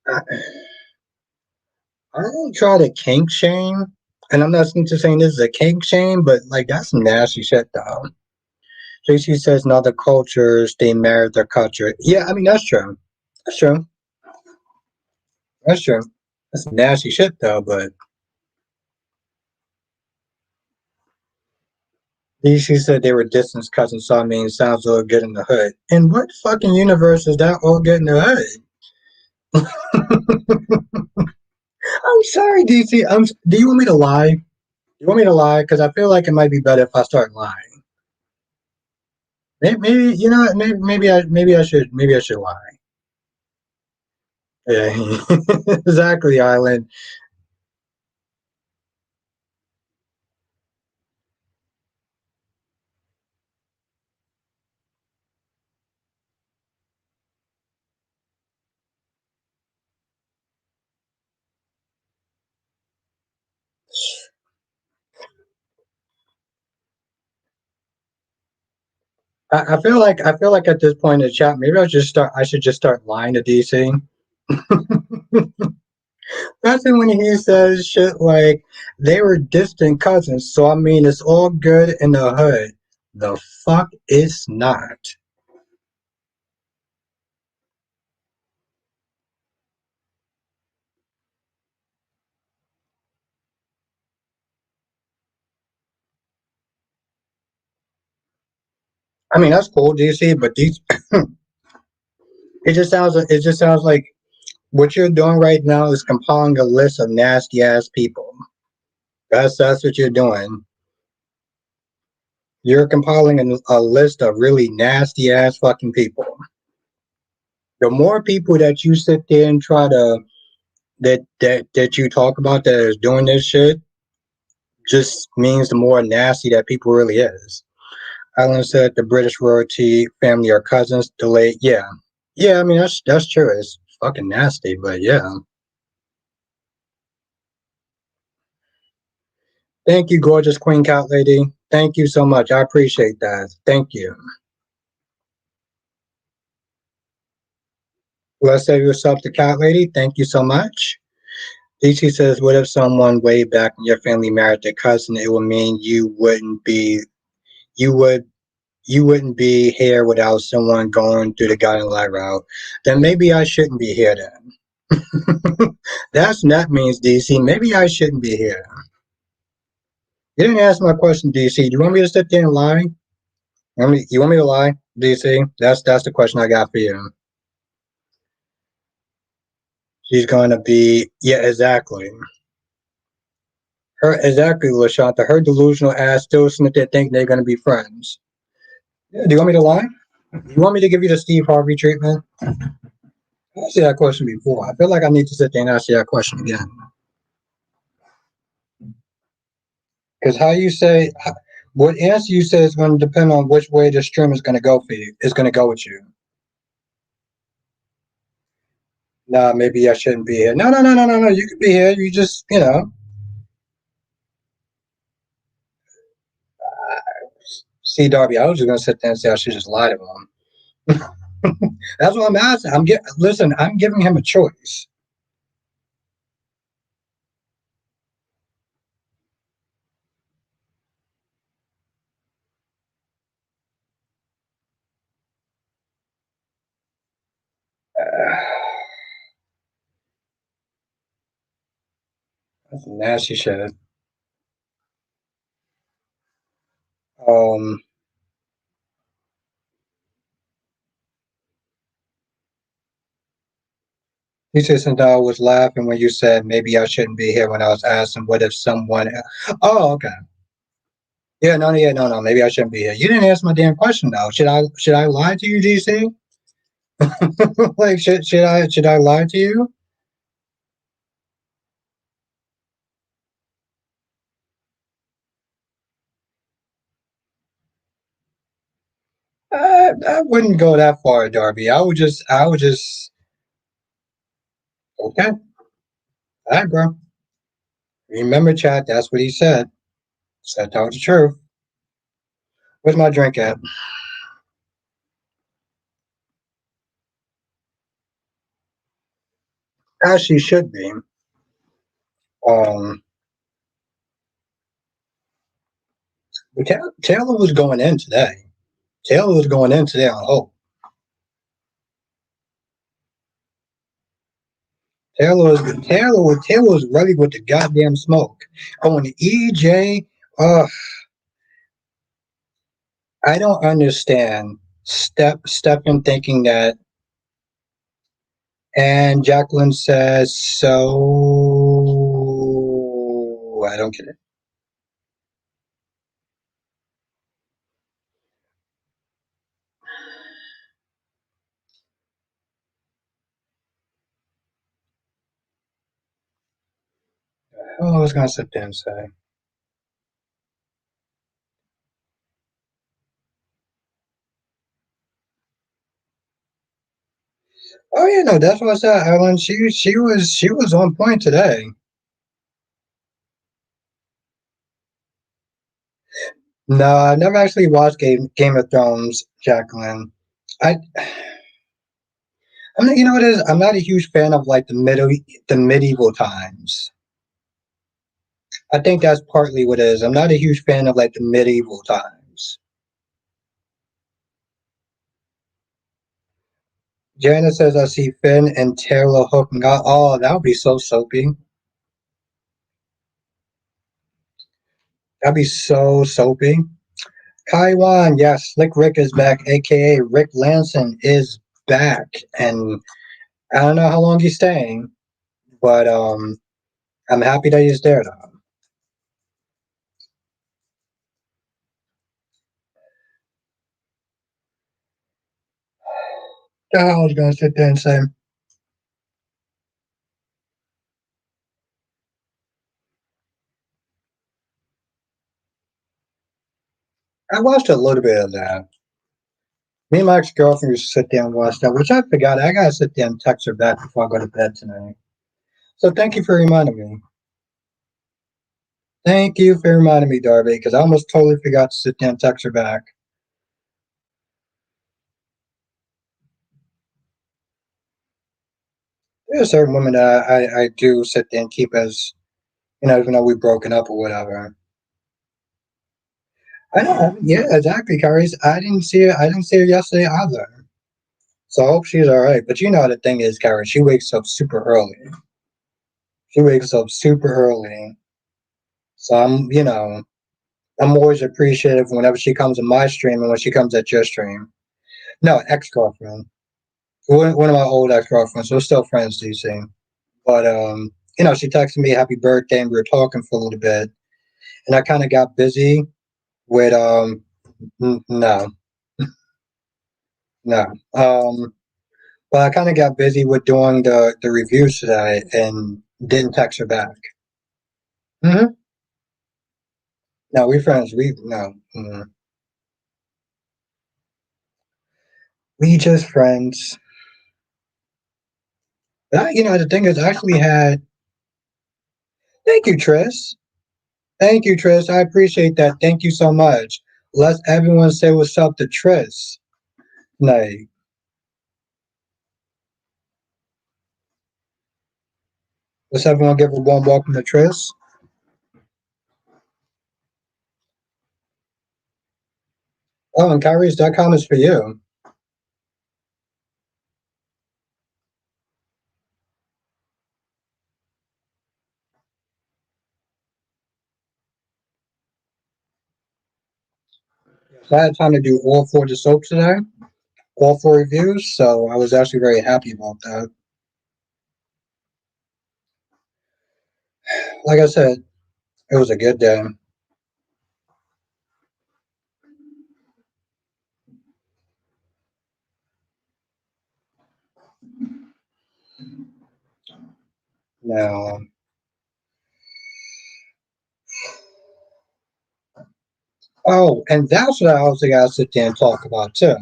I, I don't try to kink shame, and I'm not just saying this is a kink shame, but like that's some nasty shit though. JC says in other cultures they married their culture. Yeah, I mean that's true. That's true. That's true. That's some nasty shit though, but she said they were distant cousins, so I mean sounds all good in the hood. In what fucking universe is that all good in the hood? I'm sorry, DC. Do you want me to lie? You want me to lie? Because I feel like it might be better if I start lying. Maybe you know. Maybe I should lie. Yeah, exactly, Island. I feel like at this point in the chat, maybe I should just start lying to DC. Especially when he says shit like they were distant cousins, so I mean it's all good in the hood. The fuck it's not. I mean that's cool, DC, but these it just sounds like what you're doing right now is compiling a list of nasty ass people. That's what you're doing. You're compiling a list of really nasty ass fucking people. The more people that you sit there and try to that you talk about that is doing this shit, just means the more nasty that people really is. Alan said the British royalty family are cousins. Delayed. Yeah. Yeah, I mean that's true. It's fucking nasty, but yeah. Thank you, gorgeous Queen Cat Lady. Thank you so much. I appreciate that. Thank you. Let's save yourself the cat lady. Thank you so much. DC says, what if someone way back in your family married their cousin? It would mean you would you wouldn't be here without someone going through the guiding light route. Then maybe I shouldn't be here then. That means DC. Maybe I shouldn't be here. You didn't ask my question, DC. Do you want me to sit there and lie? You want me to lie, DC? That's the question I got for you. She's gonna be yeah, exactly. Her exactly, Lashanta. Her delusional ass still sitting there thinking they're gonna be friends. Yeah, do you want me to lie? You want me to give you the Steve Harvey treatment? I asked you that question before. I feel like I need to sit there and ask you that question again. Because how you say what answer you say is going to depend on which way the stream is going to go for you. Is going to go with you. Nah, maybe I shouldn't be here. No, no, no, no, no, no. You could be here. You just, see, Darby. I was just going to sit there and say I should just lie to him. That's what I'm asking. Listen. I'm giving him a choice. That's nasty shit. Um, he said, since I was laughing when you said maybe I shouldn't be here when I was asking what if someone. Oh, okay. Yeah, no, no. Maybe I shouldn't be here. You didn't answer my damn question though. Should I lie to you, DC? Like, should I lie to you? I wouldn't go that far, Darby. I would just. Okay, all right, bro. Remember, chat. That's what he said. Said talk the truth. Where's my drink at? As she should be. Um, but Taylor was going in today. Taylor was going in today on hope. Taylor was ready with the goddamn smoke. Oh, and EJ, uh, I don't understand. Stephen thinking that, and Jacqueline says so. I don't get it. Oh, I was gonna sit there and say, oh yeah, no, that's what I said, Ellen. She was on point today. No, I never actually watched Game of Thrones, Jacqueline. I I'm not, you know what it is? I'm not a huge fan of like the medieval times. I think that's partly what it is. I'm not a huge fan of like the medieval times. Jana says I see Finn and Taylor hooking up. Oh, that would be so soapy. That'd be so soapy. Kaiwan, yes, Slick Rick is back, aka Rick Lansing is back, and I don't know how long he's staying, but I'm happy that he's there though. The hell I was gonna sit there and say, I watched a little bit of that. Me and my ex girlfriend used to sit there and watch that, which I forgot. I gotta sit there and text her back before I go to bed tonight. So thank you for reminding me. Thank you for reminding me, Darby, because I almost totally forgot to sit there and text her back. There's certain women that I do sit there and keep as, even though we've broken up or whatever. I know, yeah, exactly, Carrie. I didn't see her. I didn't see her yesterday either. So I hope she's all right. But you know the thing is, Carrie, she wakes up super early. She wakes up super early. So I'm always appreciative whenever she comes in my stream and when she comes at your stream. No, ex girlfriend. One of my old ex girlfriends. We're still friends, DC. But she texted me happy birthday and we were talking for a little bit. And I kind of got busy with no, no. But I kind of got busy with doing the reviews today and didn't text her back. Mm-hmm. No, we friends. We no, we just friends. The thing is, I actually had. Thank you, Tris. Thank you, Tris. I appreciate that. Thank you so much. Let's everyone say what's up to Tris. Like, let's everyone give a warm welcome to Tris. Oh, and Kyrie's.com is for you. So I had time to do all four of the soaps today, all four reviews. So I was actually very happy about that. Like I said, it was a good day. Now, oh, and that's what I also got to sit there and talk about too.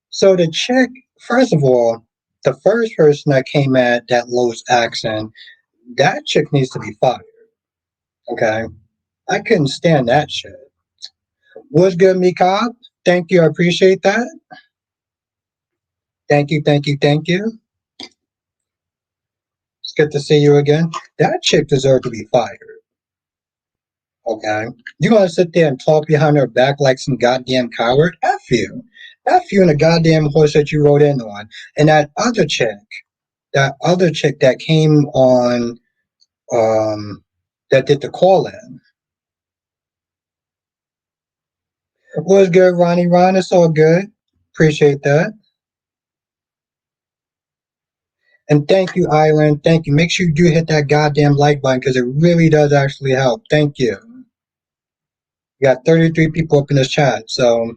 So the chick, first of all, the first person that came at that lowest accent, that chick needs to be fired. Okay, I couldn't stand that shit. What's good, me cop? Thank you, I appreciate that. Thank you, thank you, thank you. It's good to see you again. That chick deserved to be fired. Okay, you gonna sit there and talk behind her back like some goddamn coward? F you. F you and the goddamn horse that you rode in on. And that other chick that came on, that did the call in. Was good, Ronnie Ron. It's all good. Appreciate that. And thank you, Island. Thank you. Make sure you do hit that goddamn like button because it really does actually help. Thank you. We got 33 people up in this chat. So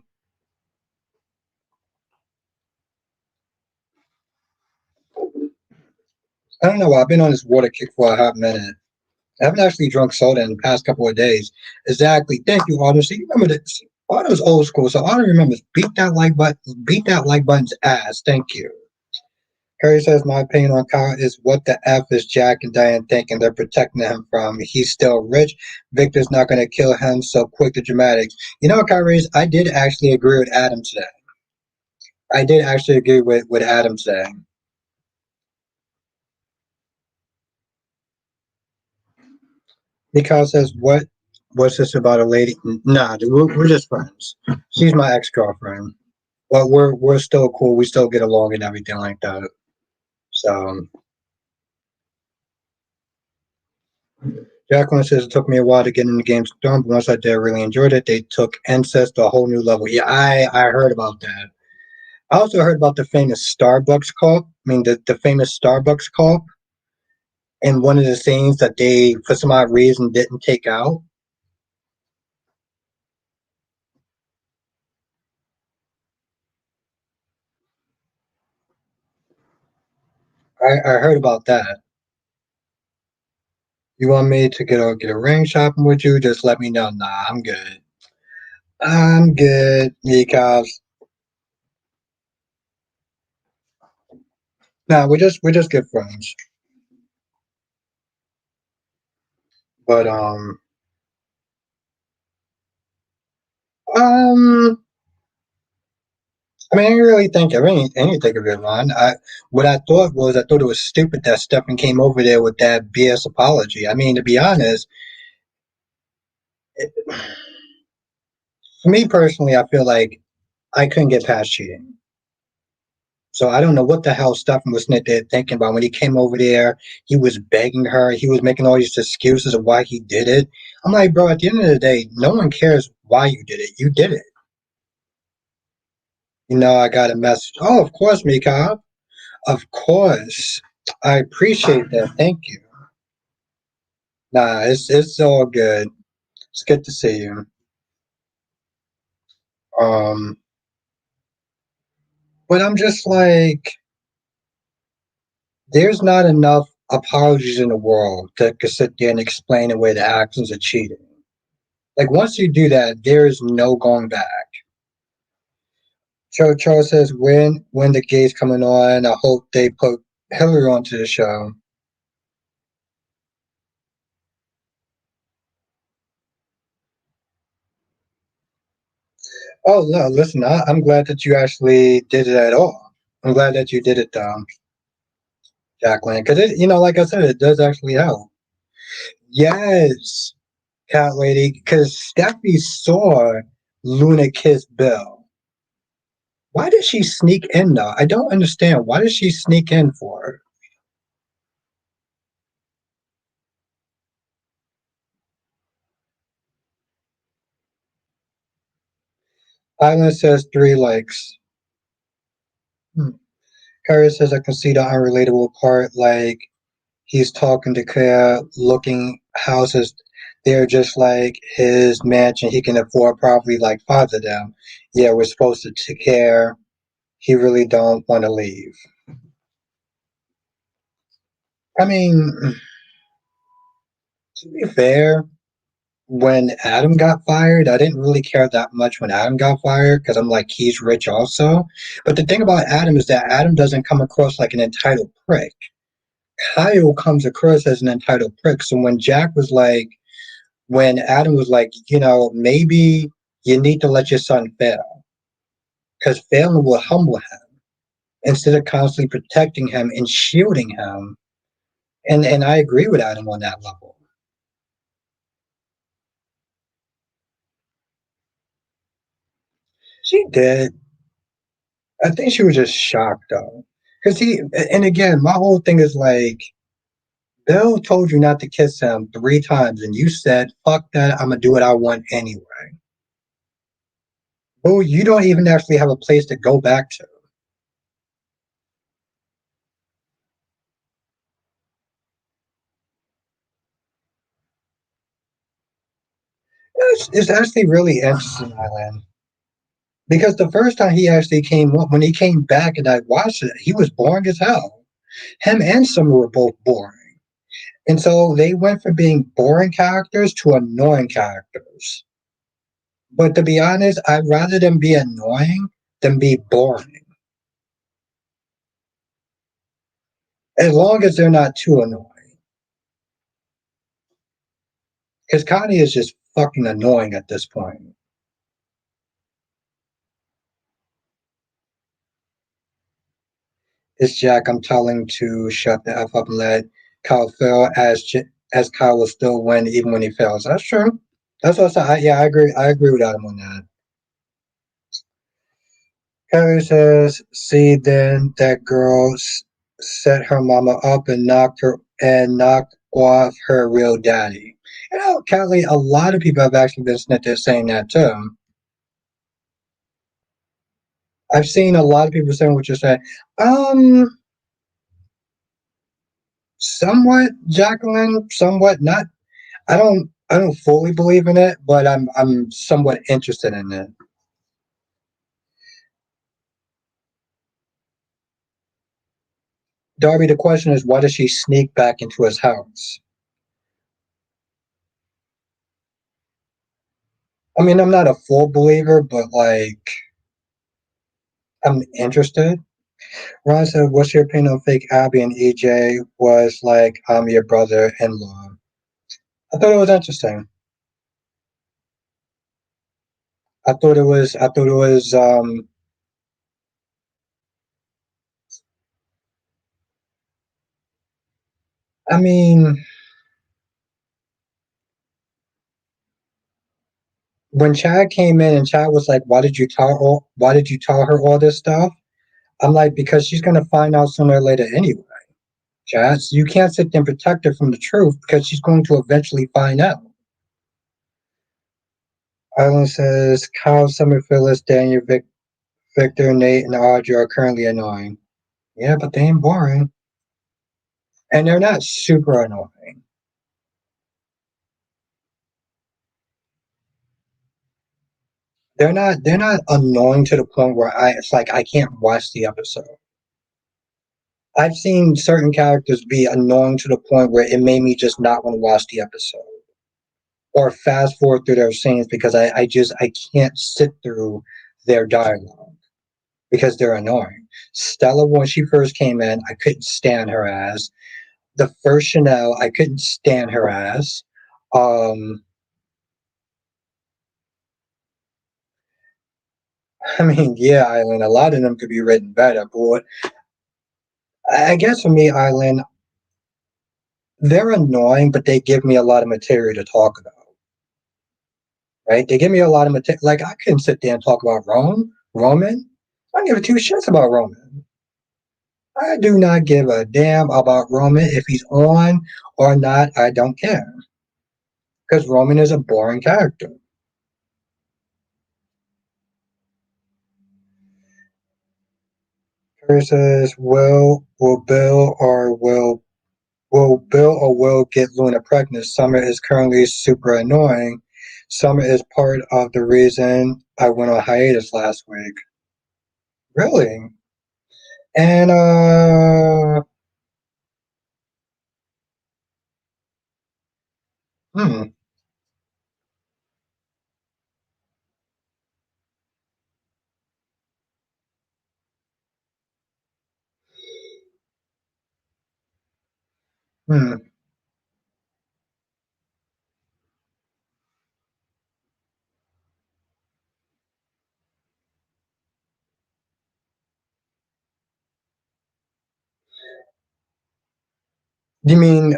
I don't know. I've been on this water kick for a hot minute. I haven't actually drunk soda in the past couple of days. Exactly. Thank you, Autumn. So you remember this? Autumn's old school. So Autumn remembers beat that like button's ass. Thank you. Harry says, my opinion on Kyle is what the F is Jack and Diane thinking they're protecting him from? He's still rich. Victor's not going to kill him, so quick to dramatics. You know, Kyrie, I did actually agree with Adam today. I did actually agree with Adam today. Because says, what's this about a lady? Nah, dude, we're just friends. She's my ex-girlfriend. But we're still cool. We still get along and everything like that. So Jacqueline says it took me a while to get into Game Storm, but once I did, I really enjoyed it. They took incest to a whole new level. Yeah, I heard about that. I also heard about the famous Starbucks cop. I mean, the famous Starbucks cop, and one of the scenes that they, for some odd reason, didn't take out. I heard about that. You want me to get a ring shopping with you? Just let me know. Nah, I'm good. I'm good, because no, we're just good friends. But um, I mean, I didn't really think of anything of it, Ron. What I thought it was stupid that Stefan came over there with that BS apology. I mean, to be honest, it, for me personally, I feel like I couldn't get past cheating. So I don't know what the hell Stefan was there thinking about when he came over there. He was begging her. He was making all these excuses of why he did it. I'm like, bro, at the end of the day, no one cares why you did it. You did it. I got a message. Oh, of course, Mika. Of course. I appreciate that. Thank you. Nah, it's all good. It's good to see you. Um, but I'm just like, there's not enough apologies in the world that could sit there and explain away the actions of cheating. Like once you do that, there is no going back. Charles says when the gays coming on, I hope they put Hillary onto the show. Oh no, listen, I'm glad that you actually did it at all. I'm glad that you did it, Jacqueline, because like I said, it does actually help. Yes, cat lady, because Steffi saw Luna kiss Bill. Why did she sneak in though? I don't understand. Why did she sneak in for? Island says 3 likes. Hmm. Kyrie says I can see the unrelatable part, like he's talking to Claire, looking houses. They're just like his mansion. He can afford probably like 5 of them. Yeah, we're supposed to take care. He really don't want to leave. I mean, to be fair, when Adam got fired, I didn't really care that much when Adam got fired because I'm like, he's rich also. But the thing about Adam is that Adam doesn't come across like an entitled prick. Kyle comes across as an entitled prick. So when Adam was like, maybe you need to let your son fail because failing will humble him instead of constantly protecting him and shielding him. And I agree with Adam on that level. She did. I think she was just shocked though. Because and again, my whole thing is like, Bill told you not to kiss him 3 times, and you said, fuck that, I'm going to do what I want anyway. Well, you don't even actually have a place to go back to. It's actually really interesting, Eileen. Because the first time he actually came up, when he came back and I watched it, he was boring as hell. Him and Summer were both boring. And so they went from being boring characters to annoying characters. But to be honest, I'd rather them be annoying than be boring. As long as they're not too annoying. Because Connie is just fucking annoying at this point. It's Jack I'm telling to shut the F up and let Kyle fail as Kyle will still win even when he fails. That's true. That's what I said. Yeah, I agree. I agree with Adam on that. Kylie says, "See, then that girl set her mama up and knocked off her real daddy." Kelly, a lot of people have actually been snitches saying that too. I've seen a lot of people saying what you're saying. Um, somewhat, Jacqueline, somewhat not. I don't fully believe in it, but I'm somewhat interested in it. Darby, the question is, why does she sneak back into his house? I mean, I'm not a full believer, but like, I'm interested. Ron said, "What's your opinion on fake Abby and EJ was like, I'm your brother-in-law?" I thought it was interesting. I thought it was, I mean, when Chad came in and Chad was like, why did you tell her all this stuff? I'm like, because she's going to find out sooner or later anyway. Chad, so you can't sit there and protect her from the truth because she's going to eventually find out. Island says, Kyle, Summer, Phyllis, Daniel, Victor, Nate, and Audrey are currently annoying. Yeah, but they ain't boring. And they're not super annoying. They're not annoying to the point where it's like I can't watch the episode. I've seen certain characters be annoying to the point where it made me just not want to watch the episode. Or fast forward through their scenes because I can't sit through their dialogue because they're annoying. Stella, when she first came in, I couldn't stand her ass. The first Chanel, I couldn't stand her ass. Um, I mean, yeah, Eileen, a lot of them could be written better, but I guess for me, Eileen, they're annoying, but they give me a lot of material to talk about, right? They give me a lot of material. Like, I couldn't sit there and talk about Roman. I don't give a two shits about Roman. I do not give a damn about Roman. If he's on or not, I don't care. Because Roman is a boring character. Versus will Bill or Will get Luna pregnant? Summer is currently super annoying. Summer is part of the reason I went on hiatus last week. Really? And hmm, hmm. You mean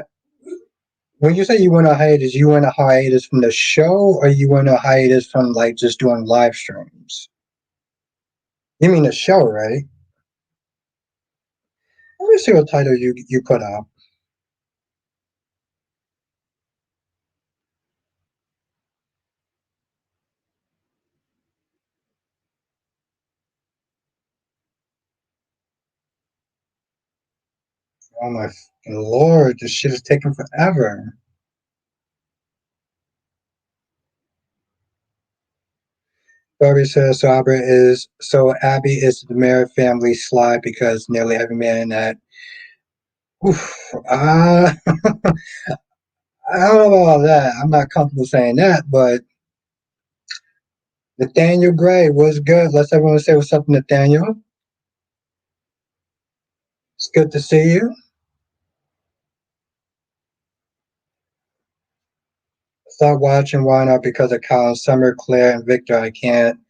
when you say you went on hiatus, you went on hiatus from the show, or you went on hiatus from like just doing live streams? You mean the show, right? Let me see what title you put up. Oh my fucking lord, this shit is taking forever. Barbie says so Abby is the Mayer family slide because nearly every man that oof, I don't know about that. I'm not comfortable saying that, but Nathaniel Gray was good. Let's everyone say what's up, Nathaniel. It's good to see you. Stop watching Why Not because of Colin, Summer, Claire, and Victor. I can't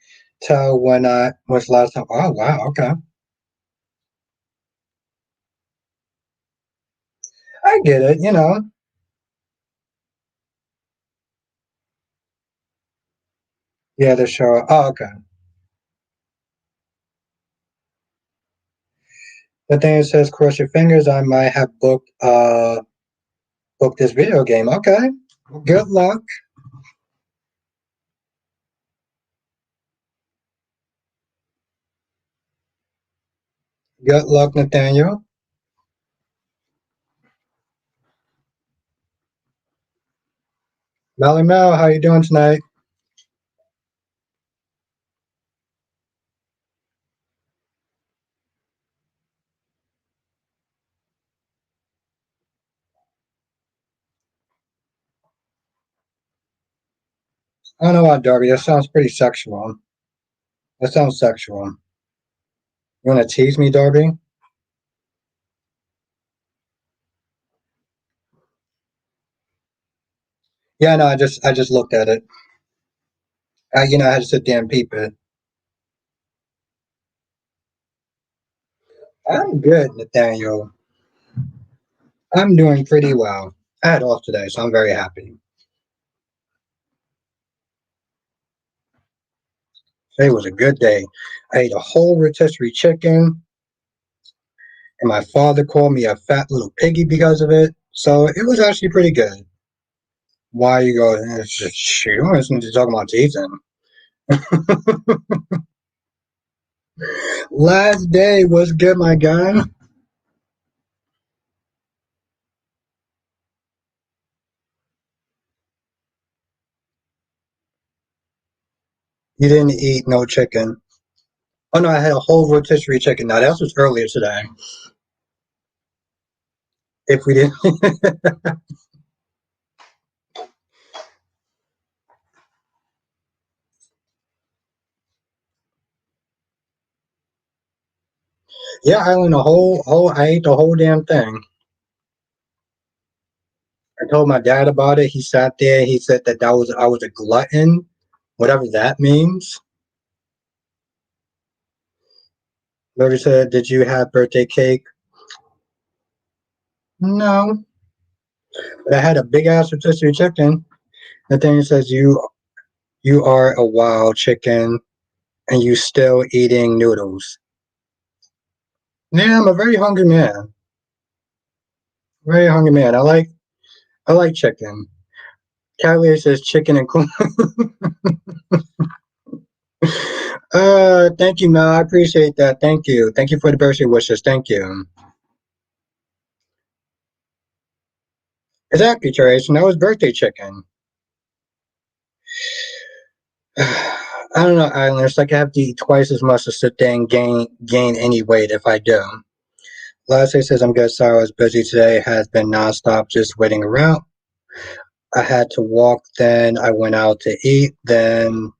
tell when I was last time. Oh wow, okay. I get it, you know. Yeah, the show. Oh, okay. The thing that says cross your fingers, I might have booked this video game. Okay. Good luck. Good luck, Nathaniel. Melly Mel, how you doing tonight? I don't know what, Darby. That sounds pretty sexual. That sounds sexual. You want to tease me, Darby? Yeah, no. I just looked at it. I had to sit there and peep it. I'm good, Nathaniel. I'm doing pretty well. I had off today, so I'm very happy. Today was a good day. I ate a whole rotisserie chicken, and my father called me a fat little piggy because of it. So it was actually pretty good. Why you go? It's just shoot. I was to talk about teasing. Last day was good, my guy. You didn't eat no chicken. Oh no, I had a whole rotisserie chicken. Now that was earlier today. If we didn't, yeah, I went a whole. I ate the whole damn thing. I told my dad about it. He sat there. He said that I was a glutton, whatever that means. Lori said, "Did you have birthday cake?" No, but I had a big ass rotisserie chicken. The thing says you are a wild chicken and you still eating noodles. Yeah, I'm a very hungry man. Very hungry man. I like chicken. Cavalier says chicken and corn. Thank you, Mel. I appreciate that. Thank you. Thank you for the birthday wishes. Thank you. Exactly, Trace. And that was birthday chicken. I don't know, Island. It's like I have to eat twice as much to sit there and gain any weight if I do. Last day says I'm good. Sorry, I was busy today. Has been nonstop, just waiting around. I had to walk. Then I went out to eat. Then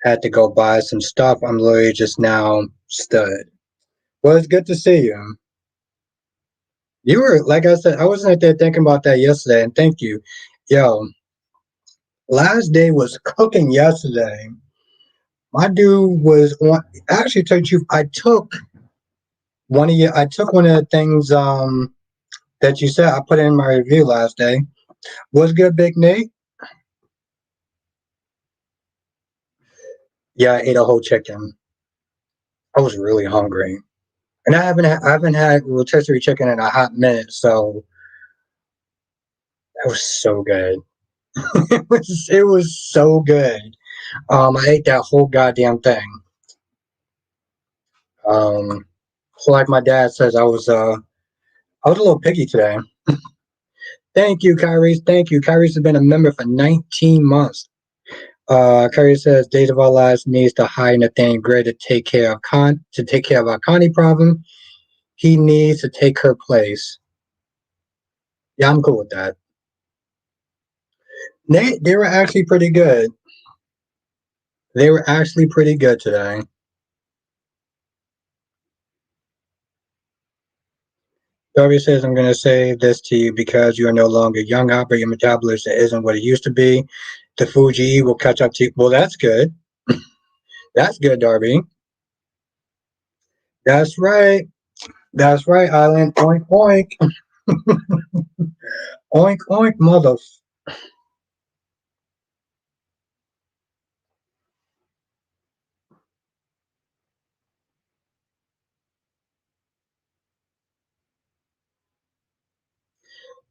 had to go buy some stuff. I'm literally just now stood. Well, it's good to see you. You were, like I said, I was not there thinking about that yesterday, and thank you. Yo, last day was cooking yesterday. My dude was on. Actually, told you I took I took one of the things that you said. I put in my review last day. Was good, Big Nate? Yeah, I ate a whole chicken. I was really hungry, and I haven't had rotisserie chicken in a hot minute, so that was so good. It was so good. I ate that whole goddamn thing. Um, so like my dad says, I was a little picky today. Thank you, Kyrie. Thank you. Kyrie's has been a member for 19 months. Kyrie says Days of Our Lives needs to hire Nathaniel Gray to take care of our Connie problem. He needs to take her place. Yeah, I'm cool with that. They were actually pretty good. They were actually pretty good today. Darby says, I'm going to say this to you because you are no longer young, Hopper. Your metabolism isn't what it used to be. The food you eat will catch up to you. Well, that's good. That's good, Darby. That's right. That's right, Island. Oink, oink. Oink, oink, mother.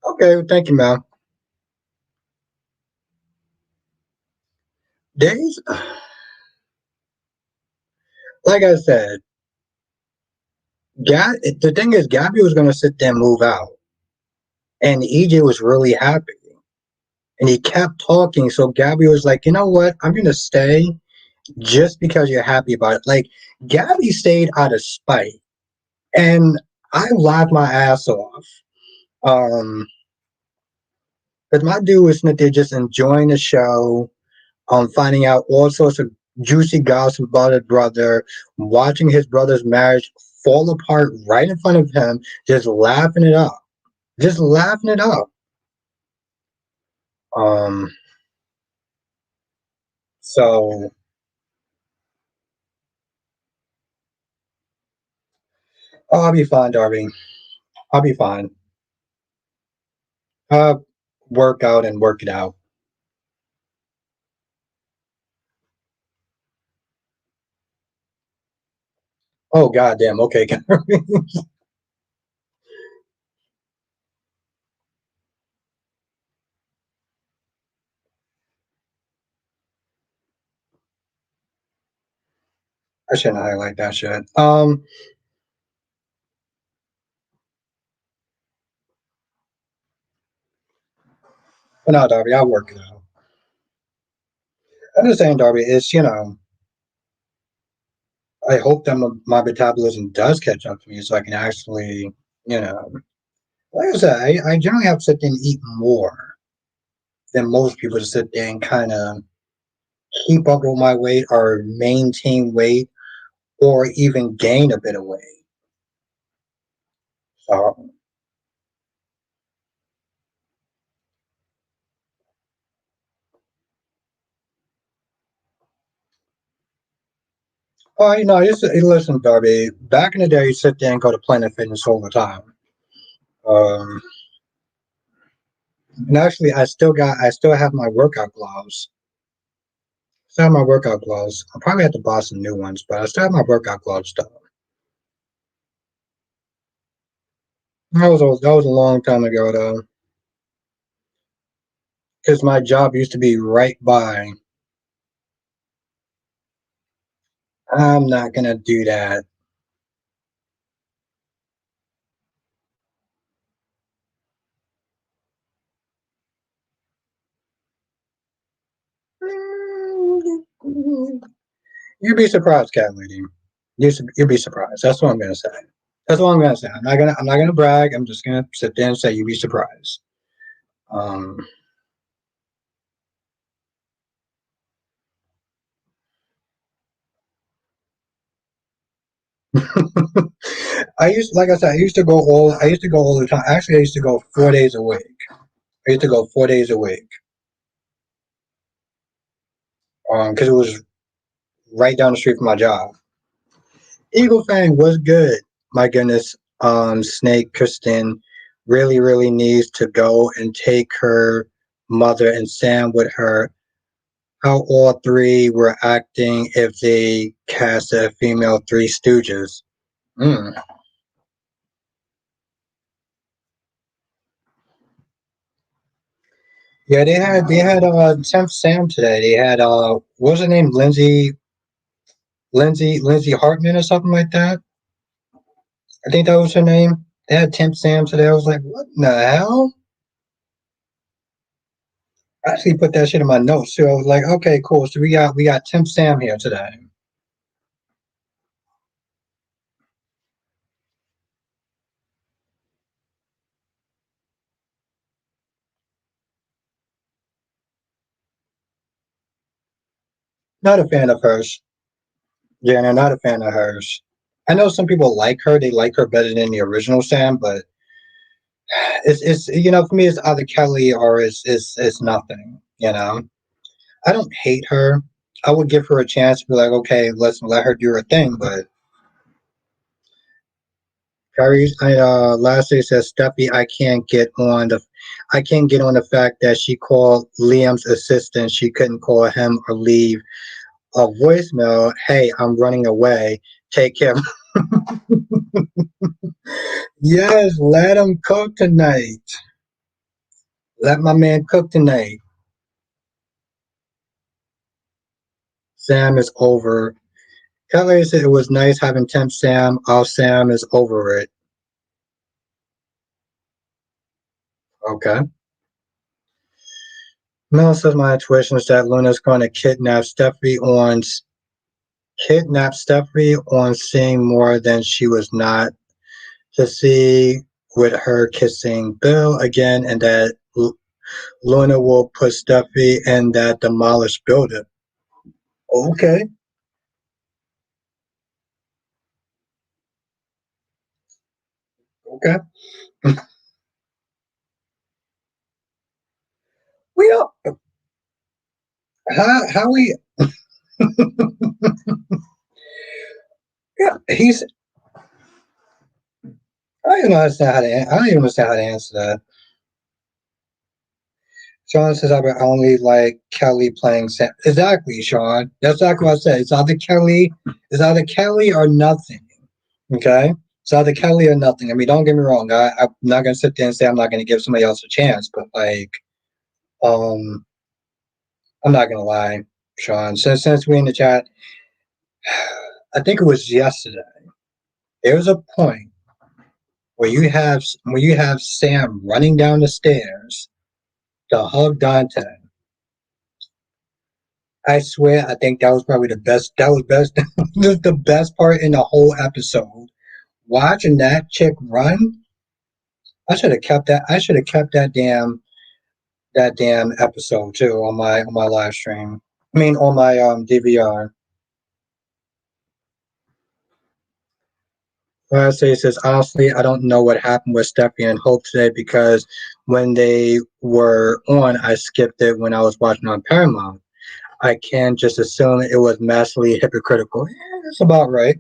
Okay, well, thank you, Mal. Days, like I said, the thing is, Gabby was going to sit there and move out. And EJ was really happy. And he kept talking. So Gabby was like, you know what? I'm going to stay just because you're happy about it. Like, Gabby stayed out of spite. And I laughed my ass off. Um, because my dude was sitting there just enjoying the show. finding out all sorts of juicy gossip about his brother, watching his brother's marriage fall apart right in front of him, just laughing it up, just laughing it up. Um, so I'll be fine, Darby. I'll be fine. Uh, work out and work it out. Oh goddamn. Okay, I shouldn't highlight that shit. But no, Darby, I'll work it out. I'm just saying, Darby, it's I hope that my metabolism does catch up to me so I can actually, you know, like I said, I generally have to sit there and eat more than most people to sit there and kind of keep up with my weight or maintain weight or even gain a bit of weight. So, oh, just listen, Darby. Back in the day, you sit there and go to Planet Fitness all the time. Um, and actually, I still have my workout gloves. Still have my workout gloves. I'll probably have to buy some new ones, but I still have my workout gloves though. That was a long time ago though, because my job used to be right by. I'm not gonna do that. You'd be surprised, cat lady. You'd be surprised. That's what I'm gonna say. That's what I'm gonna say. I'm not gonna brag. I'm just gonna sit there and say you'd be surprised. Um, like I said, I used to go all the time. Actually, I used to go 4 days a week. I used to go 4 days a week. Because it was right down the street from my job. Eagle Fang was good. My goodness, Snake Kristen really needs to go and take her mother and Sam with her. How all three were acting if they cast a female Three Stooges. Mm. Yeah, they had Temp Sam today. They had what was her name? Lindsay Hartman or something like that. I think that was her name. They had Temp Sam today. I was like, what in the hell? I actually put that shit in my notes too. I was like, okay, cool. So we got Temp Sam here today. Not a fan of hers. Yeah, and I'm not a fan of hers. I know some people like her. They like her better than the original Sam, but it's for me it's either Kelly or it's nothing. I don't hate her. I would give her a chance to be like, okay, let's let her do her thing. But Carrie, lastly says Steffi, I can't get on the fact that she called Liam's assistant. She couldn't call him or leave a voicemail. Hey, I'm running away. Take care. Yes, let him cook tonight. Let my man cook tonight. Sam is over. Kelly said it was nice having Temp Sam. All Sam is over it. Okay. Mel says my intuition is that Luna's going to kidnap Stephanie on seeing more than she was not to see with her kissing Bill again, and that Luna will put Steffi in that demolished building. Okay. Okay. We don't. How we? Yeah. I don't even understand how to. I don't even understand how to answer that. Sean says I would only like Kelly playing Sam. Exactly, Sean. That's exactly what I said. It's either Kelly or nothing. Okay? It's either Kelly or nothing. I mean, don't get me wrong. I'm not gonna sit there and say I'm not gonna give somebody else a chance, but um, I'm not gonna lie, Sean. Since we're in the chat, I think it was yesterday. There was a point where you have Sam running down the stairs to hug Dante. I swear, I think that was probably the best. That was best. The best part in the whole episode. Watching that chick run, I should have kept that. I should have kept that damn episode too on my live stream. I mean, on my DVR. I say it says honestly, I don't know what happened with Steffi and Hope today because when they were on, I skipped it when I was watching on Paramount. I can just assume it was massively hypocritical. Yeah, that's about right.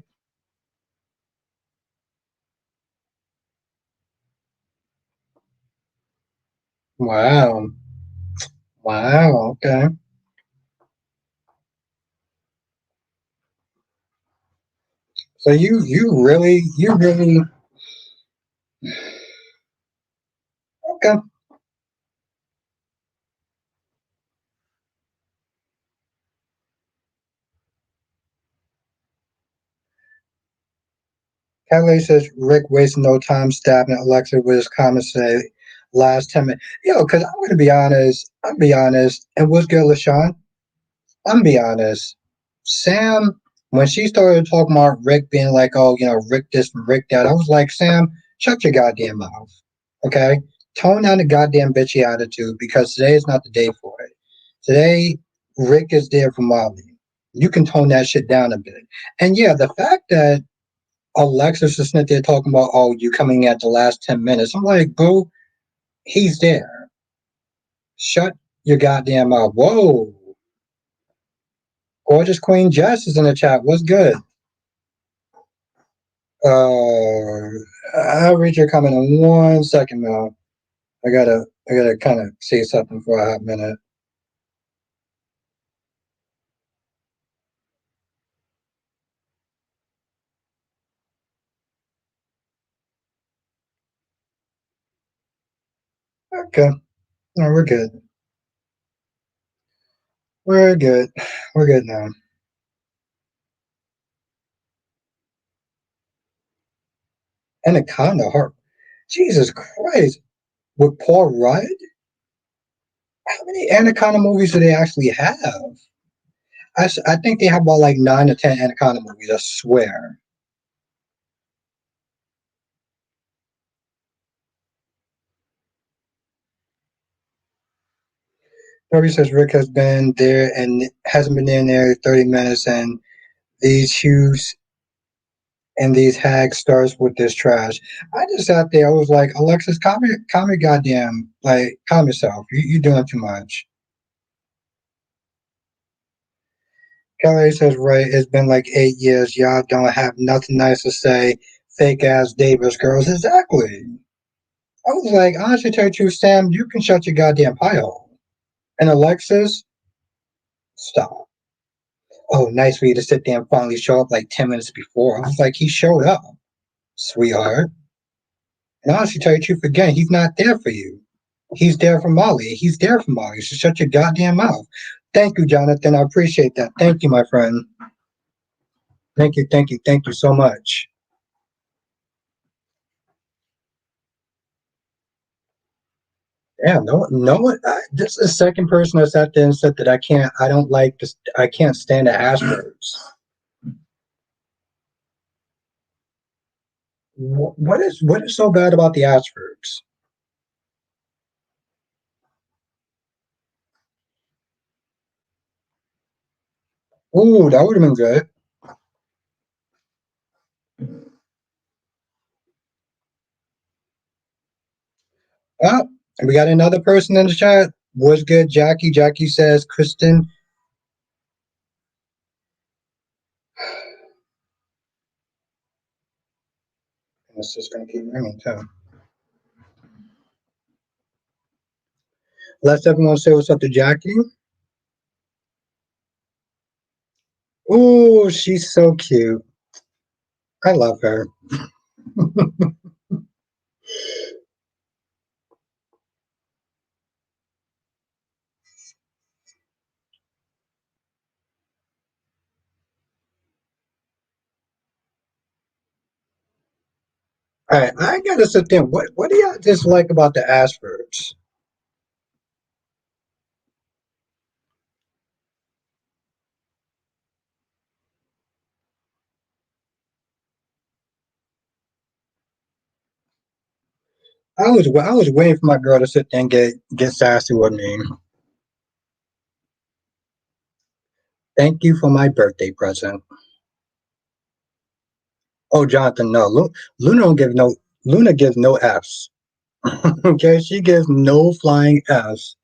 Wow. Wow. Okay. So you really okay. Kelly says Rick wasted no time stabbing Alexa with his comments today. Last 10 minutes. Because I'm gonna be honest. I'm be honest. And what's good, LaShawn? I'm be honest. Sam, when she started talking about Rick being like, oh, Rick this and Rick that, I was like, Sam, shut your goddamn mouth. Okay? Tone down the goddamn bitchy attitude because today is not the day for it. Today, Rick is there for Molly. You can tone that shit down a bit. And yeah, the fact that Alexis is sitting there talking about, oh, you coming at the last 10 minutes. I'm like, boo, he's there. Shut your goddamn mouth. Whoa. Gorgeous Queen Jess is in the chat. What's good? I'll read your comment in 1 second now. I gotta kind of say something for a hot minute. Okay. No, we're good. We're good. We're good now. Anaconda Heart. Jesus Christ. With Paul Rudd? How many Anaconda movies do they actually have? I think they have about like 9 or 10 Anaconda movies. I swear. Toby says Rick has been there and hasn't been there in nearly 30 minutes, and these Hughes and these hags starts with this trash. I just sat there. I was like, Alexis, calm your goddamn, like, calm yourself. You're doing too much. Kelly says, right, it's been like 8 years. Y'all don't have nothing nice to say. Fake ass Davis girls. Exactly. I was like, honestly, tell you, Sam, you can shut your goddamn pie hole. And Alexis, stop. Oh, nice for you to sit there and finally show up like 10 minutes before. I was like, he showed up, sweetheart. And honestly, tell you the truth again, he's not there for you. He's there for Molly. He's there for Molly. So shut your goddamn mouth. Thank you, Jonathan. I appreciate that. Thank you, my friend. Thank you so much. Yeah, no one. This is the second person that sat there and said that I don't like this. I can't stand the Astros. What is so bad about the Astros? Ooh, that would have been good. Oh, we got another person in the chat. What's good, Jackie? Jackie says, Kristen, and it's just gonna keep ringing too. Let's everyone say what's up to Jackie. Ooh, she's so cute. I love her. All right, I gotta sit there. What do y'all dislike about the Ashfords? I was waiting for my girl to sit there and get sassy with me. Thank you for my birthday present. Oh, Jonathan, no, Luna don't give no. Luna gives no Fs. Okay, she gives no flying Fs.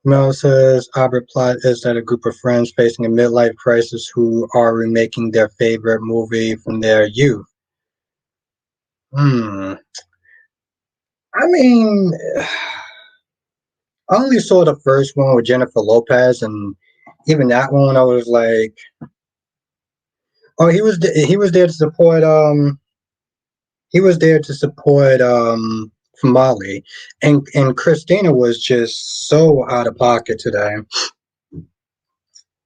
Mel says Albert plot is that a group of friends facing a midlife crisis who are remaking their favorite movie from their youth. Hmm. I mean, I only saw the first one with Jennifer Lopez, and even that one, I was like, oh, he was there to support he was there to support Molly, and Christina was just so out of pocket today,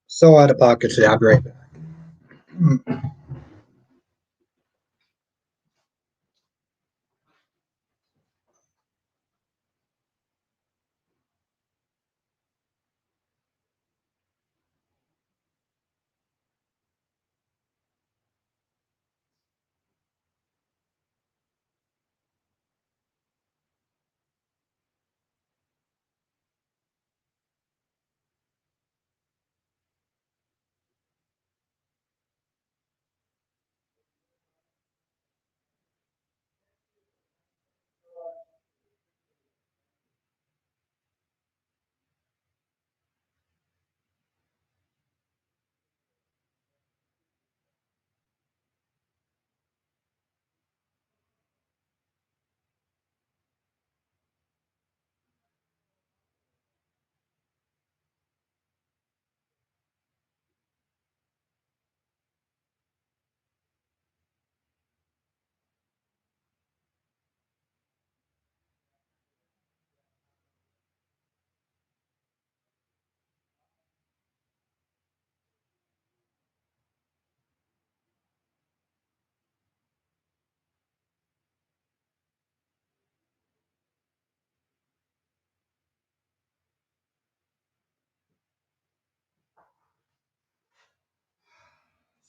so out of pocket today. I'll be right back.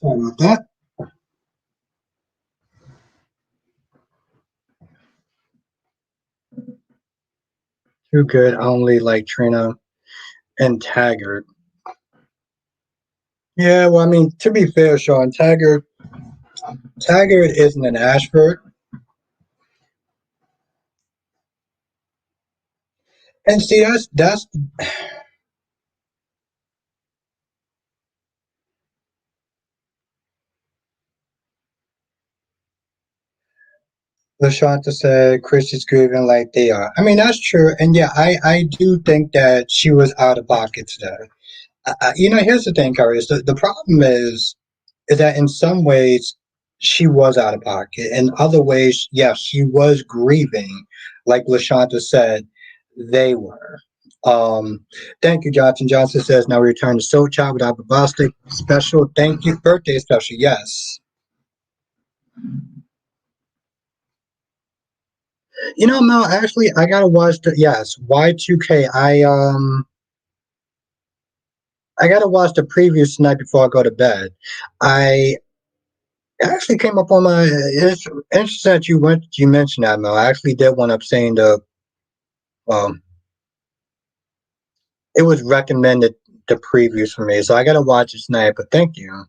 Sorry about that. Too good. I only like Trina and Taggart. Yeah, well, I mean, to be fair, Sean, Taggart isn't an Ashford. And see, that's LaShanta said Chris is grieving like they are. I mean, that's true. And yeah, I do think that she was out of pocket today. Here's the thing, Curry. The problem is that in some ways she was out of pocket. In other ways, yes, she was grieving. Like LaShanta said, they were. Um, Thank you, Johnson. Johnson says now we return to Soul Child with Albert Bostic special. Thank you. Birthday special, yes. Mel, actually I gotta watch the yes, Y2K. I gotta watch the previews tonight before I go to bed. I It actually came up on my. It's interesting that you mentioned that, Mel. I actually did one up saying the um it was recommended the previews for me, so I gotta watch it tonight. But thank you.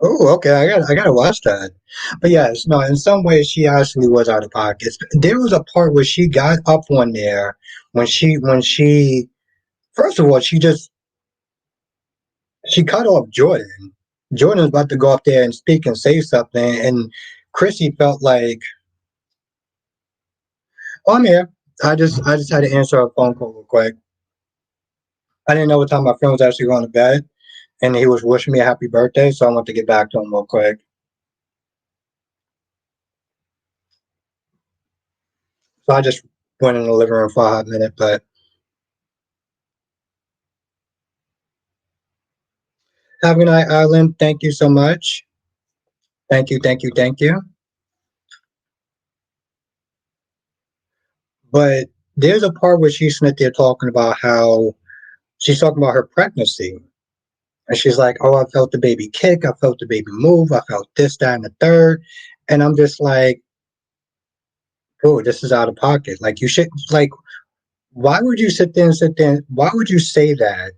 Oh, okay. I gotta watch that. But yes, no. In some ways, she actually was out of pocket. There was a part where she got up on there when she first of all she cut off Jordan. Jordan was about to go up there and speak and say something, and Chrissy felt like, "Oh, I'm here." I just had to answer a phone call real quick. I didn't know what time my friend was actually going to bed, and he was wishing me a happy birthday, so I wanted to get back to him real quick. So I just went in the living room for a hot minute. But have a good night, Island. Thank you so much. Thank you, thank you, thank you. But there's a part where she's sitting there talking about how she's talking about her pregnancy. And she's like, "Oh, I felt the baby kick. I felt the baby move. I felt this, that, and the third." And I'm just like, "Oh, this is out of pocket. Like, you should, like, why would you sit there? Why would you say that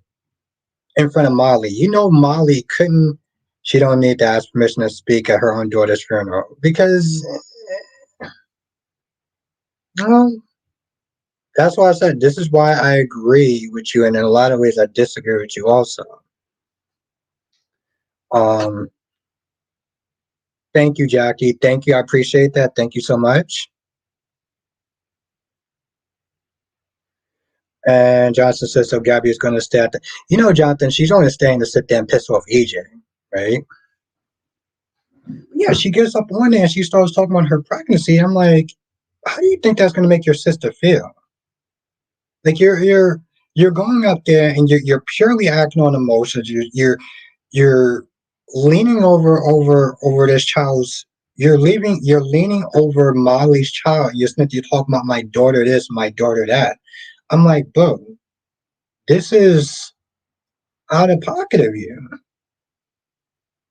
in front of Molly? You know, Molly couldn't, she don't need to ask permission to speak at her own daughter's funeral because, well, that's why I said this is why I agree with you. And in a lot of ways, I disagree with you also. Um, Thank you, Jackie. Thank you. I appreciate that. Thank you so much. And Johnson says, so Gabby is going to stay at the. You know, Jonathan, she's only staying to sit there and piss off EJ, right? Yeah, she gets up one day and she starts talking about her pregnancy. I'm like, how do you think that's going to make your sister feel? Like you're going up there and you're purely acting on emotions. You're leaning over this child's. You're leaning over Molly's child. You're talking about my daughter this, my daughter that. I'm like, bro, this is out of pocket of you.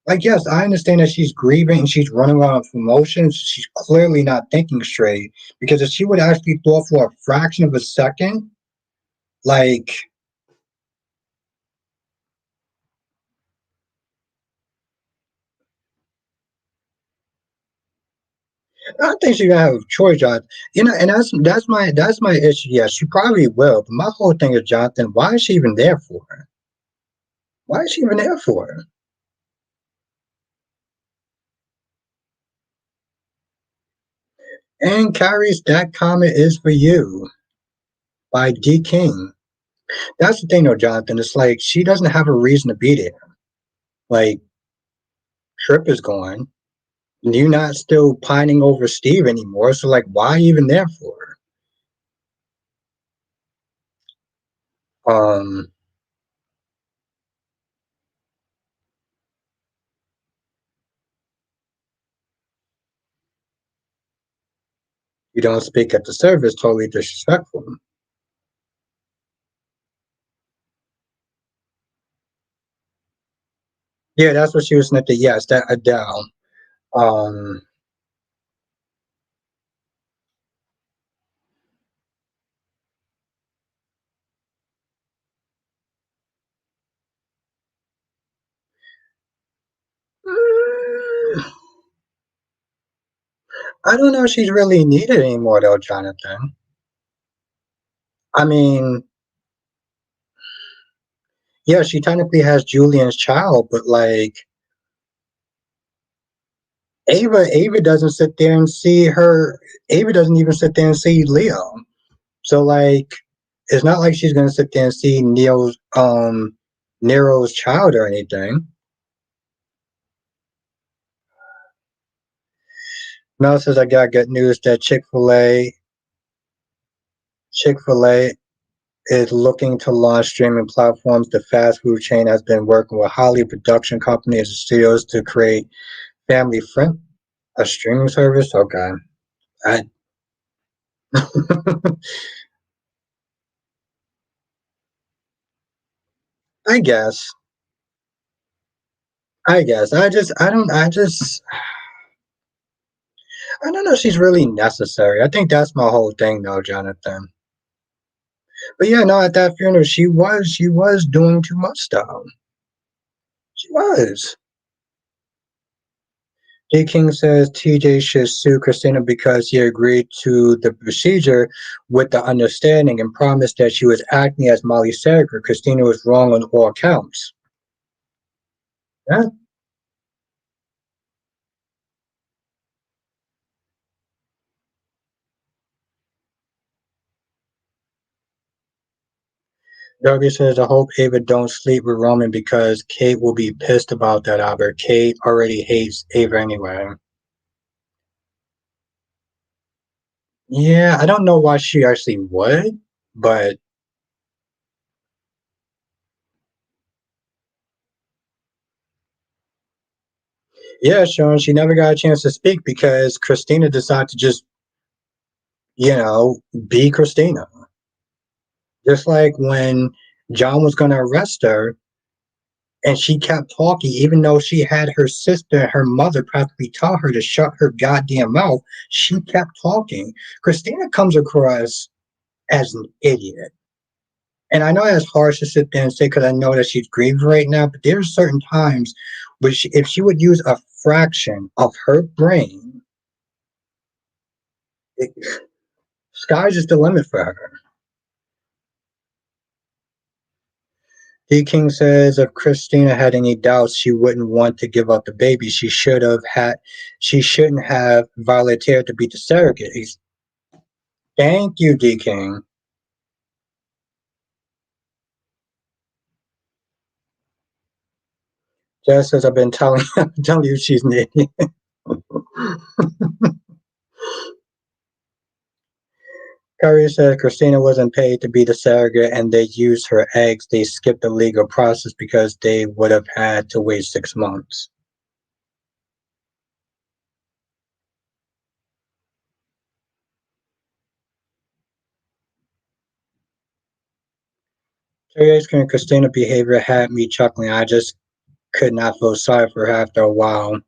Like, yes, I understand that she's grieving and she's running around with emotions. She's clearly not thinking straight because if she would actually thought for a fraction of a second, like, I think she's gonna have a choice, John. You know, and that's my issue. Yeah, she probably will. But my whole thing is, Jonathan, why is she even there for? Why is she even there for? And Kyrie's that comment is for you by D King. That's the thing, though, Jonathan. It's like she doesn't have a reason to be there. Like Trip is gone. You're not still pining over Steve anymore. So, like, why even there for? Um, you don't speak at the service. Totally disrespectful. Yeah, that's what she was snipped. Yes, that Adele. Um, I don't know if she's really needed anymore, though, Jonathan. I mean, yeah, she technically has Julian's child, but like Ava doesn't sit there and see her. Ava doesn't even sit there and see Leo. So like, it's not like she's gonna sit there and see Nero's child or anything. Mel says I got good news that Chick-fil-A is looking to launch streaming platforms. The fast food chain has been working with Hollywood production companies and studios to create family friend a streaming service. Okay, I I guess. I guess. I don't know if she's really necessary. I think that's my whole thing though, Jonathan. But yeah, no, at that funeral she was doing too much stuff. She was. D. King says TJ should sue Christina because he agreed to the procedure with the understanding and promised that she was acting as Molly Sarger. Christina was wrong on all counts. Yeah. Darby says, I hope Ava don't sleep with Roman because Kate will be pissed about that, Albert. Kate already hates Ava anyway. Yeah, I don't know why she actually would, but yeah, Sean, she never got a chance to speak because Christina decided to just, you know, be Christina. Just like when John was going to arrest her and she kept talking, even though she had her sister and her mother practically tell her to shut her goddamn mouth, she kept talking. Christina comes across as an idiot. And I know that's harsh to sit there and say because I know that she's grieving right now, but there's certain times which if she would use a fraction of her brain, it, sky's just the limit for her. D. King says if Christina had any doubts, she wouldn't want to give up the baby. She shouldn't have volunteered to be the surrogate. Thank you, D. King. Just as I've been telling, telling you she's an idiot. Curry says Christina wasn't paid to be the surrogate and they used her eggs. They skipped the legal process because they would have had to wait 6 months. Curious Christina behavior had me chuckling. I just could not feel sorry for her after a while.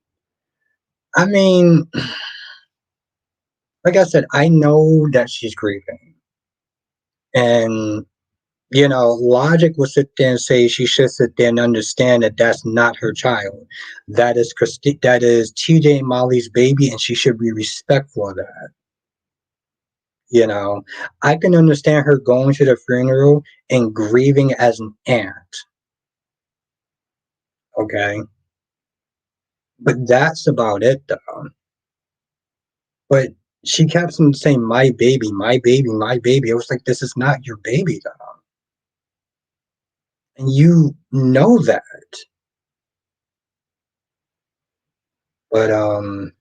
I mean, like I said, I know that she's grieving. And, logic will sit there and say she should sit there and understand that that's not her child. That is TJ and Molly's baby, and she should be respectful of that. You know, I can understand her going to the funeral and grieving as an aunt. Okay. But that's about it, though. But she kept on saying, my baby, my baby, my baby. I was like, this is not your baby, though. And you know that. But, I don't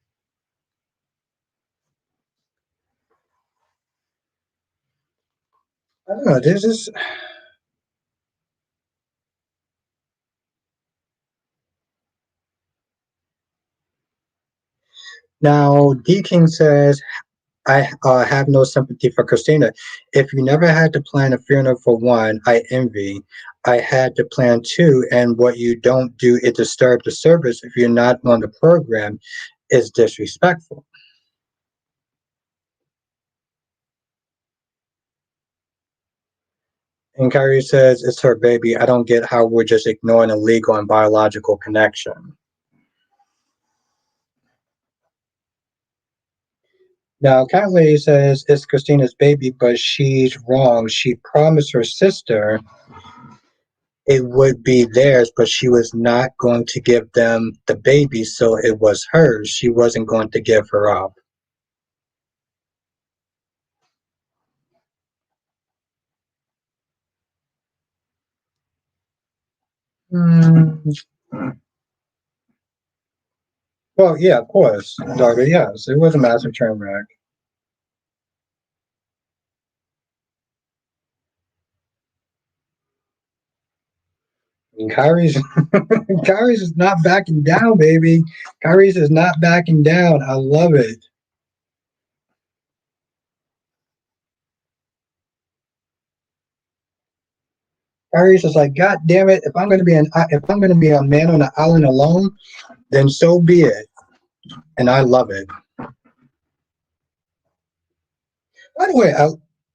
know. This is now, D King says, I have no sympathy for Christina. If you never had to plan a funeral for one, I envy. I had to plan two, and what you don't do is disturb the service if you're not on the program is disrespectful. And Kyrie says it's her baby. I don't get how we're just ignoring a legal and biological connection. Now, Kylie says it's Christina's baby, but she's wrong. She promised her sister it would be theirs, but she was not going to give them the baby, so it was hers. She wasn't going to give her up. Mm. Well, yeah, of course, Darby. Yes, it was a massive train wreck. And Kyrie's Kyrie's is not backing down, baby. Kyrie's is not backing down. I love it. Aries is like, God damn it! If I'm gonna be a man on an island alone, then so be it. And I love it. By the way,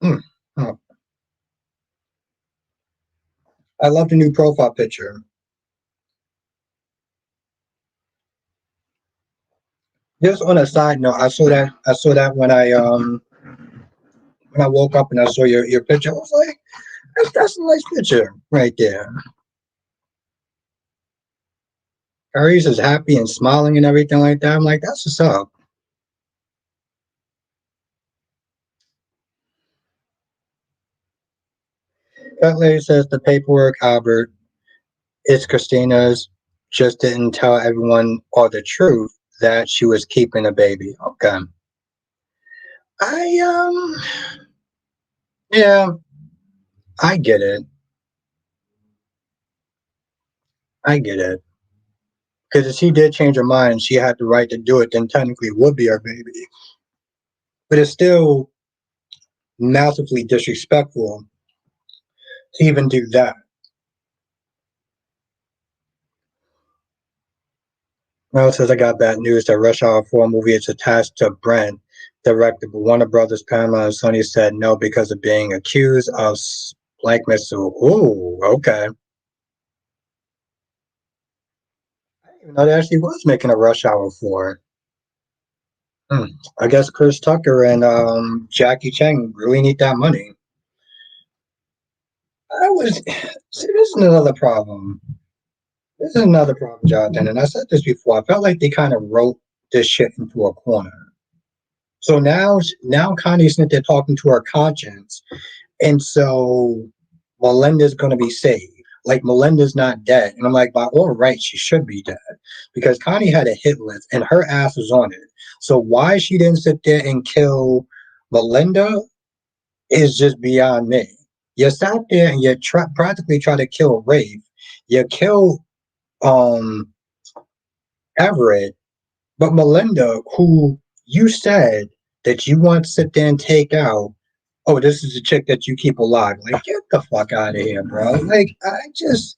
mm, oh, I love the new profile picture. Just on a side note, I saw that when I woke up and I saw your picture. I was like, that's a nice picture right there. Aries is happy and smiling and everything like that. I'm like, that's what's up. That lady says the paperwork, Albert, it's Christina's. Just didn't tell everyone all the truth that she was keeping a baby. Okay. I yeah, I get it. I get it. Because if she did change her mind and she had the right to do it, then technically it would be her baby. But it's still massively disrespectful to even do that. Well, it says I got bad news. The Rush Hour 4 movie is attached to Brent, director, but Warner Brothers, Paramount, and Sony said no because of being accused of blank missile. Ooh, okay. I didn't even know they actually was making a Rush Hour 4. Hmm. I guess Chris Tucker and Jackie Chang really need that money. I was see. This is another problem. This is another problem, Jonathan. And I said this before. I felt like they kind of wrote this shit into a corner. So now Connie's sitting there talking to her conscience, and so Melinda's gonna be saved. Like Melinda's not dead, and I'm like, by all rights, she should be dead because Connie had a hit list and her ass was on it. So why she didn't sit there and kill Melinda is just beyond me. You sat there and you practically try to kill Rafe. You kill um Everett, but Melinda, who you said that you want to sit there and take out, oh, this is a chick that you keep alive. Like, get the fuck out of here, bro. Like, I just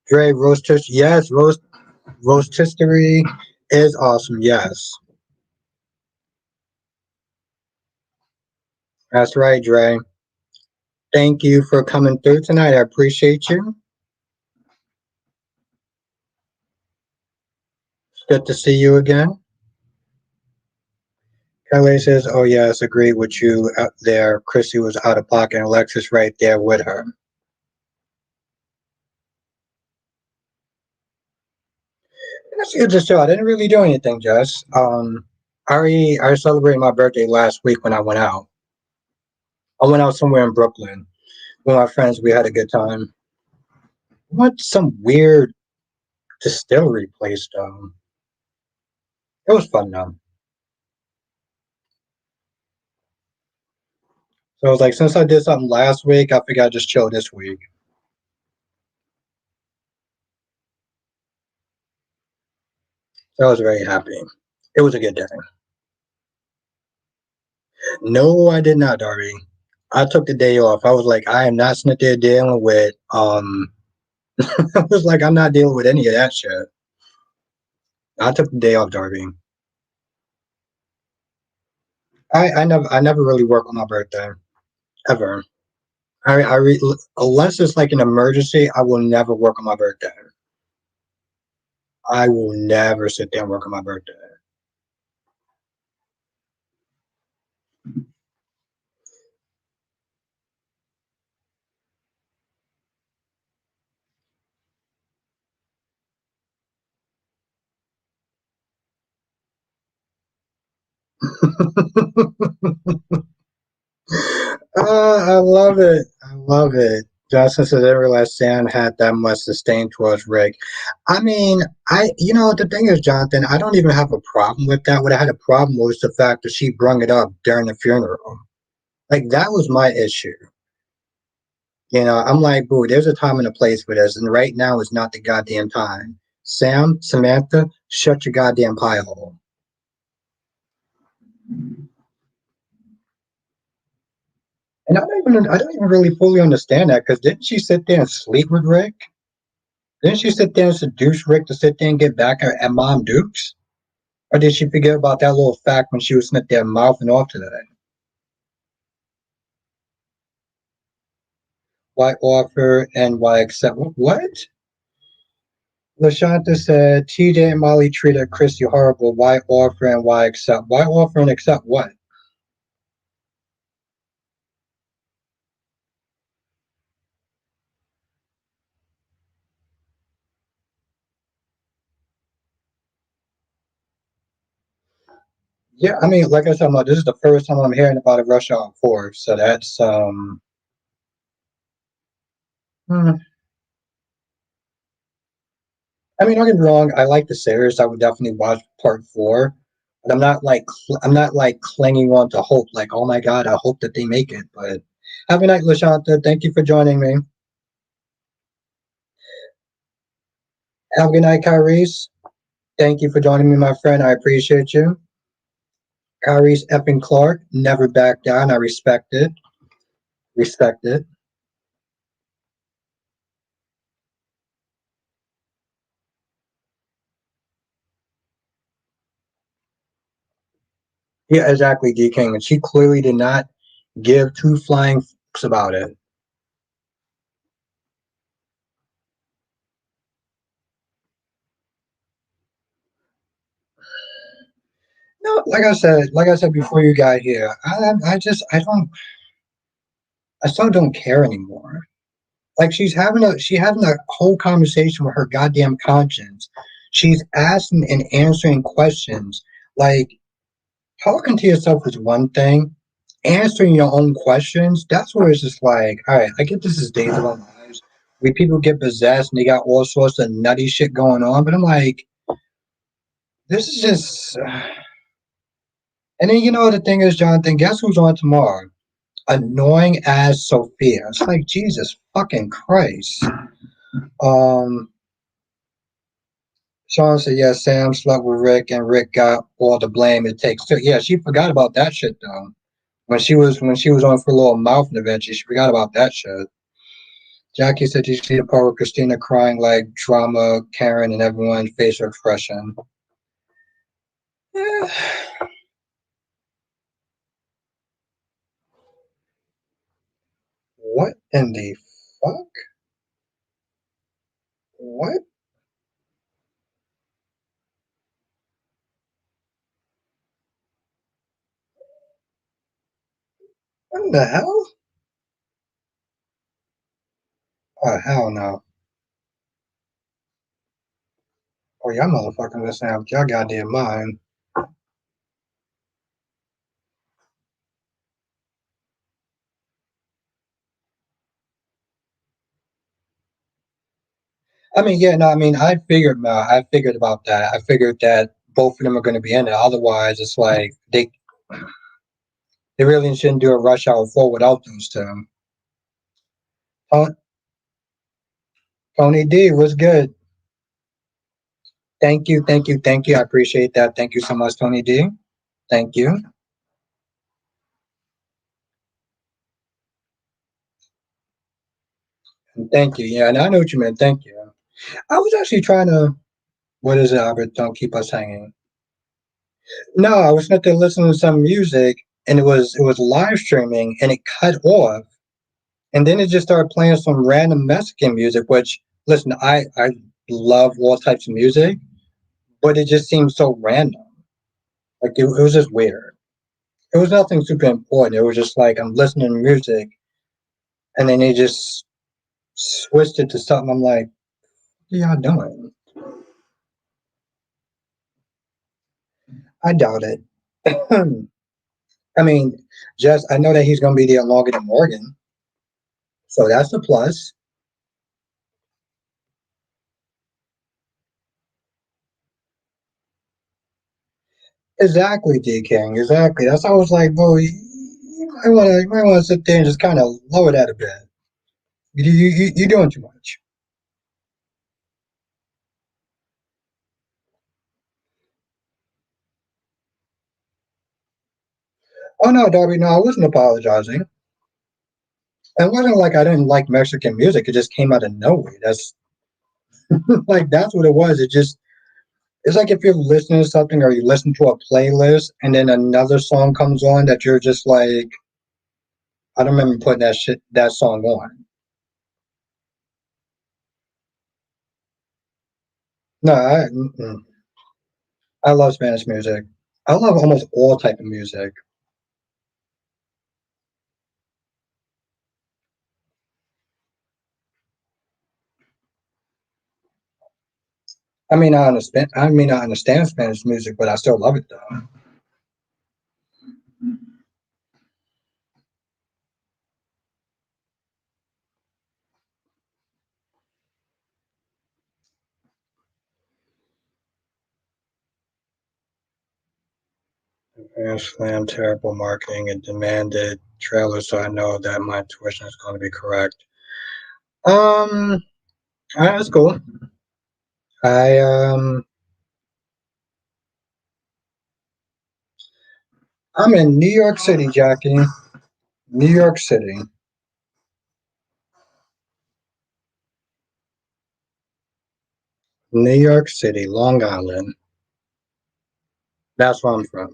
Dre roast, yes, roast history is awesome. Yes, that's right, Dre. Thank you for coming through tonight. I appreciate you. It's good to see you again. Kelly says, "Oh yes, agree with you out there. Chrissy was out of pocket, and Alexis right there with her." That's good to show. I didn't really do anything, Jess. I celebrated my birthday last week when I went out. I went out somewhere in Brooklyn with my friends. We had a good time. We went to some weird distillery place though. It was fun though. So I was like, since I did something last week, I figured I'd just chill this week. So I was very happy. It was a good day. No, I did not, Darby. I took the day off. I was like, I am not sitting there dealing with I was like, I'm not dealing with any of that shit. I took the day off, Darby. I never really work on my birthday ever. Unless it's like an emergency, I will never work on my birthday. I will never sit there and work on my birthday. I love it. I love it. Johnson says, I didn't realize Sam had that much disdain towards Rick. I mean, the thing is, Jonathan, I don't even have a problem with that. What I had a problem with was the fact that she brung it up during the funeral. Like, that was my issue. I'm like, boo, there's a time and a place for this, and right now is not the goddamn time. Sam, Samantha, shut your goddamn pie hole. And I don't even really fully understand that because didn't she sit there and sleep with Rick? Didn't she sit there and seduce Rick to sit there and get back at Mom Dukes? Or did she forget about that little fact when she was sitting there mouthing off to that? Why offer and why accept? What? LaShanta said TJ and Molly treated Christy horrible. Why offer and why accept? Why offer and accept what? Yeah, I mean, like I said, this is the first time I'm hearing about a Rush Hour 4, so that's hmm. I mean, don't get me wrong, I like the series. I would definitely watch part 4, but I'm not like clinging on to hope. Like, oh my god, I hope that they make it. But have a night, Lashanta. Thank you for joining me. Have a good night, Kyrese. Thank you for joining me, my friend. I appreciate you. Kyrese effing Clark, never back down. I respect it. Respect it. Yeah, exactly, D King. And she clearly did not give two flying fucks about it. No, like I said before you got here, I still don't care anymore. Like she having a whole conversation with her goddamn conscience. She's asking and answering questions. Like talking to yourself is one thing. Answering your own questions, that's where it's just like, all right, I get this is days of our lives. Where people get possessed and they got all sorts of nutty shit going on, but I'm like, this is just. And then the thing is, Jonathan, guess who's on tomorrow? Annoying as Sophia. It's like Jesus fucking Christ. Um, Sean said, "Yeah, Sam slept with Rick, and Rick got all the blame it takes." Too. Yeah, she forgot about that shit though. When she was on for a little mouth intervention, she forgot about that shit. Jackie said, "Did you see the part with Christina crying like drama, Karen, and everyone facial expression?" Eh, what in the fuck? What? What the hell? Oh hell no! Oh y'all motherfuckers listening out y'all goddamn mind. I mean, yeah, no, I mean, I figured about that. I figured that both of them are going to be in it. Otherwise, it's like they really shouldn't do a Rush Hour 4 without those two. Oh, Tony D was good. Thank you, thank you, thank you. I appreciate that. Thank you so much, Tony D. Thank you. And thank you. Yeah, and I know what you meant. Thank you. I was actually trying to. What is it, Albert? Don't keep us hanging. No, I was not there listening to some music, and it was live streaming, and it cut off. And then it just started playing some random Mexican music, which, listen, I love all types of music, but it just seemed so random. Like, it was just weird. It was nothing super important. It was just like I'm listening to music, and then they just switched it to something. I'm like, what are y'all doing? I doubt it. I mean, just I know that he's going to be there longer than Morgan, so that's a plus. Exactly, D King. Exactly. That's why I was like, bro, you might want to sit there and just kind of lower that a bit. You're doing too much. Oh no, Darby, no, I wasn't apologizing. It wasn't like I didn't like Mexican music. It just came out of nowhere. That's like that's what it was. It's like if you're listening to something or you listen to a playlist and then another song comes on that you're just like, I don't remember putting that song on. No, I love Spanish music. I love almost all type of music. I mean I understand Spanish music, but I still love it though. And slam terrible marketing and demanded trailers, so I know that my intuition is going to be correct. All right, that's cool. I I'm in New York City, Jackie. New York City. New York City, Long Island. That's where I'm from.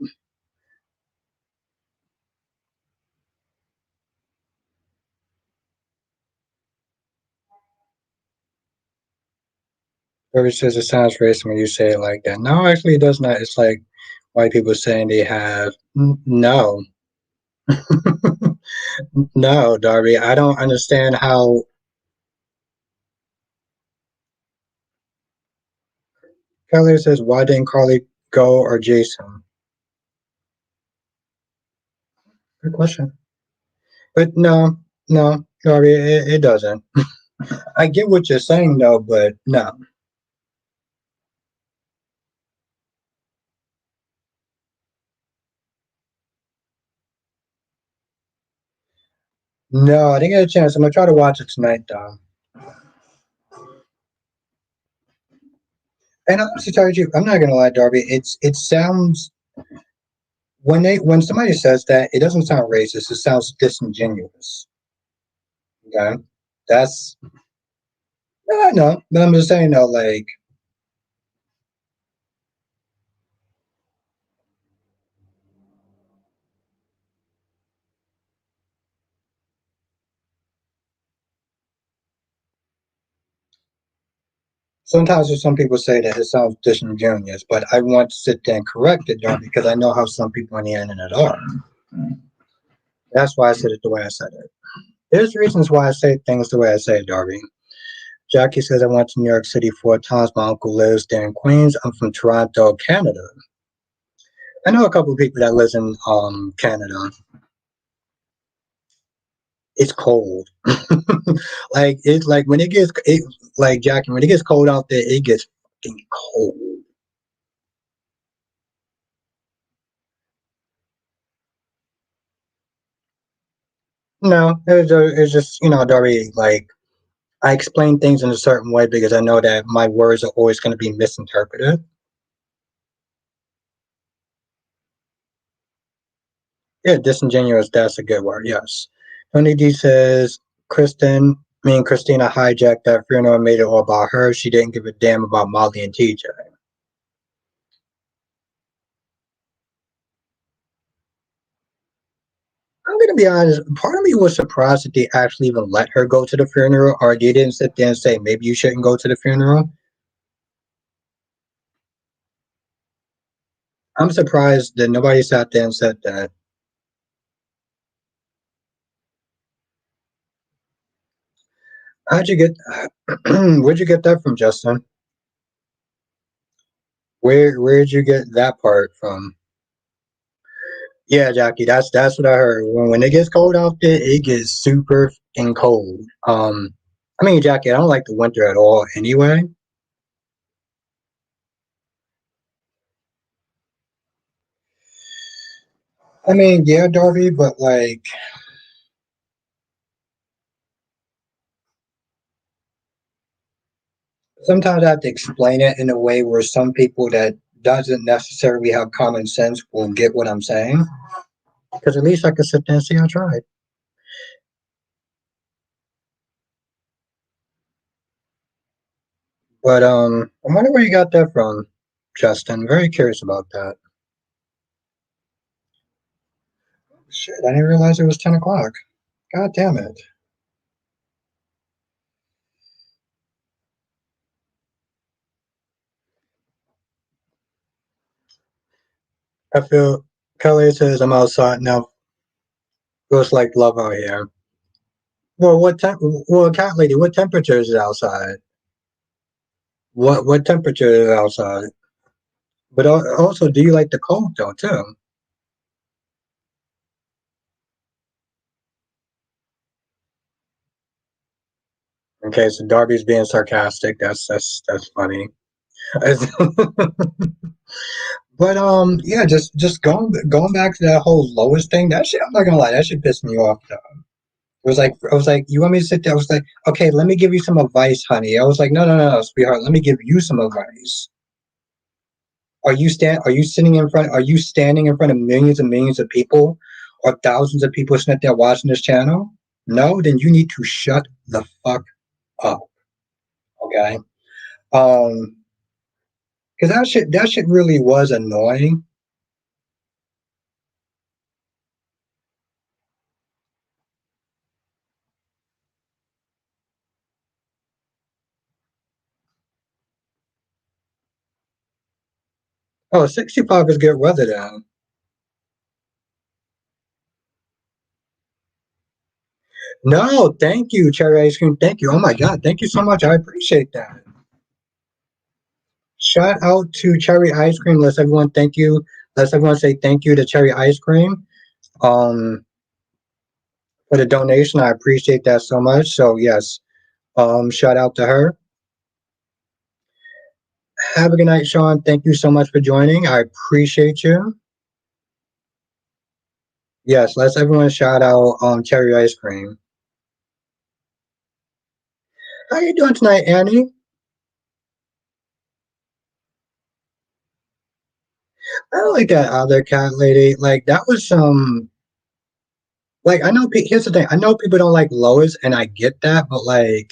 Everybody says it sounds racist when you say it like that. No, actually, it does not. It's like white people saying they have. No, no, Darby. I don't understand how Kelly says, why didn't Carly go or Jason? Good question. But no, no, Darby, it doesn't. I get what you're saying though, but no. No, I didn't get a chance. I'm gonna try to watch it tonight though. And honestly, tell you, I'm not gonna lie, Darby. It sounds when somebody says that, it doesn't sound racist. It sounds disingenuous. Okay, that's no, I know, but I'm just saying though, like sometimes there's some people say that it sounds disingenuous, but I want to sit there and correct it, Darby, because I know how some people on the internet are. That's why I said it the way I said it. There's reasons why I say things the way I say it, Darby. Jackie says I went to New York City 4 times. My uncle lives there in Queens. I'm from Toronto, Canada. I know a couple of people that lives in Canada. It's cold. Like it's like when like Jackie, when it gets cold out there, it gets fucking cold. No, it's just Darby. Like I explain things in a certain way because I know that my words are always going to be misinterpreted. Yeah, disingenuous. That's a good word. Yes. Tony D says me and Christina hijacked that funeral and made it all about her. She didn't give a damn about Molly and TJ. I'm gonna be honest. Part of me was surprised that they actually even let her go to the funeral, or they didn't sit there and say maybe you shouldn't go to the funeral. I'm surprised that nobody sat there and said that. How'd you get? Where'd you get that from, Justin? Where'd you get that part from? Yeah, Jackie, that's what I heard. When it gets cold out there, it gets super fucking cold. I mean, Jackie, I don't like the winter at all anyway. I mean, yeah, Darby, but like Sometimes I have to explain it in a way where some people that doesn't necessarily have common sense will get what I'm saying. Because at least I can sit there and say I tried. But I wonder where you got that from, Justin. Very curious about that. Shit, I didn't realize it was 10 o'clock. God damn it. I feel Kelly says I'm outside now. Feels like love out here. Well, cat lady, what temperature is it outside? What temperature is it outside? But also, do you like the cold though too? Okay, so Darby's being sarcastic. That's funny. But yeah, just going back to that whole lowest thing. That shit, I'm not gonna lie, that shit pissed me off though. I was like, you want me to sit there? I was like, okay, let me give you some advice, honey. I was like, no, sweetheart, let me give you some advice. Are you standing in front of millions and millions of people or thousands of people sitting there watching this channel? No, then you need to shut the fuck up. Okay. Um, because that shit really was annoying. Oh, 65 is good weather then. No, thank you, cherry ice cream. Thank you. Oh my god, thank you so much. I appreciate that. Shout out to cherry ice cream. Let's everyone thank you. Let's everyone say thank you to cherry ice cream. Um, for the donation. I appreciate that so much. So yes, shout out to her. Have a good night, Sean. Thank you so much for joining. I appreciate you. Yes, let's everyone shout out cherry ice cream. How you doing tonight, Annie? I don't like that other cat lady. Like that was some. Like I know. Here's the thing. I know people don't like Lois, and I get that. But like,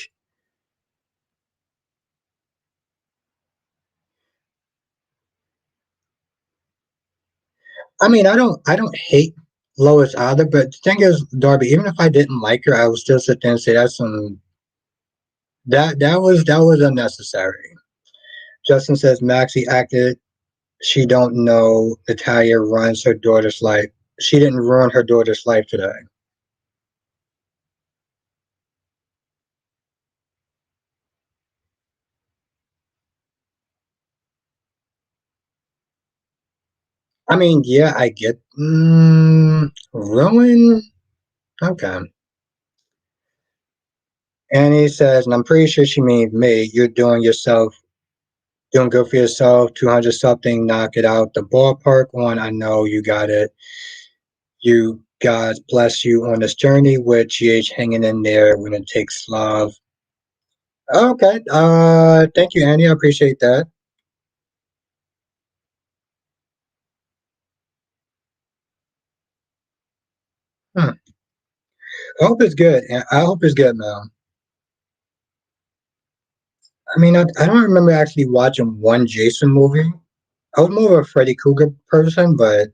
I mean, I don't hate Lois either. But the thing is, Darby, even if I didn't like her, I would still sit there and say that's some. That was unnecessary. Justin says Maxie acted she don't know Natalia runs her daughter's life. She didn't ruin her daughter's life today. I mean, yeah, I get ruin. Okay. And he says, and I'm pretty sure she means me. You're doing yourself, doing good for yourself. 200 something, knock it out the ballpark. One, I know you got it. You God bless you on this journey with GH hanging in there when it takes love. Okay. Thank you, Annie. I appreciate that. Hmm. I hope it's good. I hope it's good, man. I mean, I don't remember actually watching one Jason movie. I was more of a Freddy Krueger person, but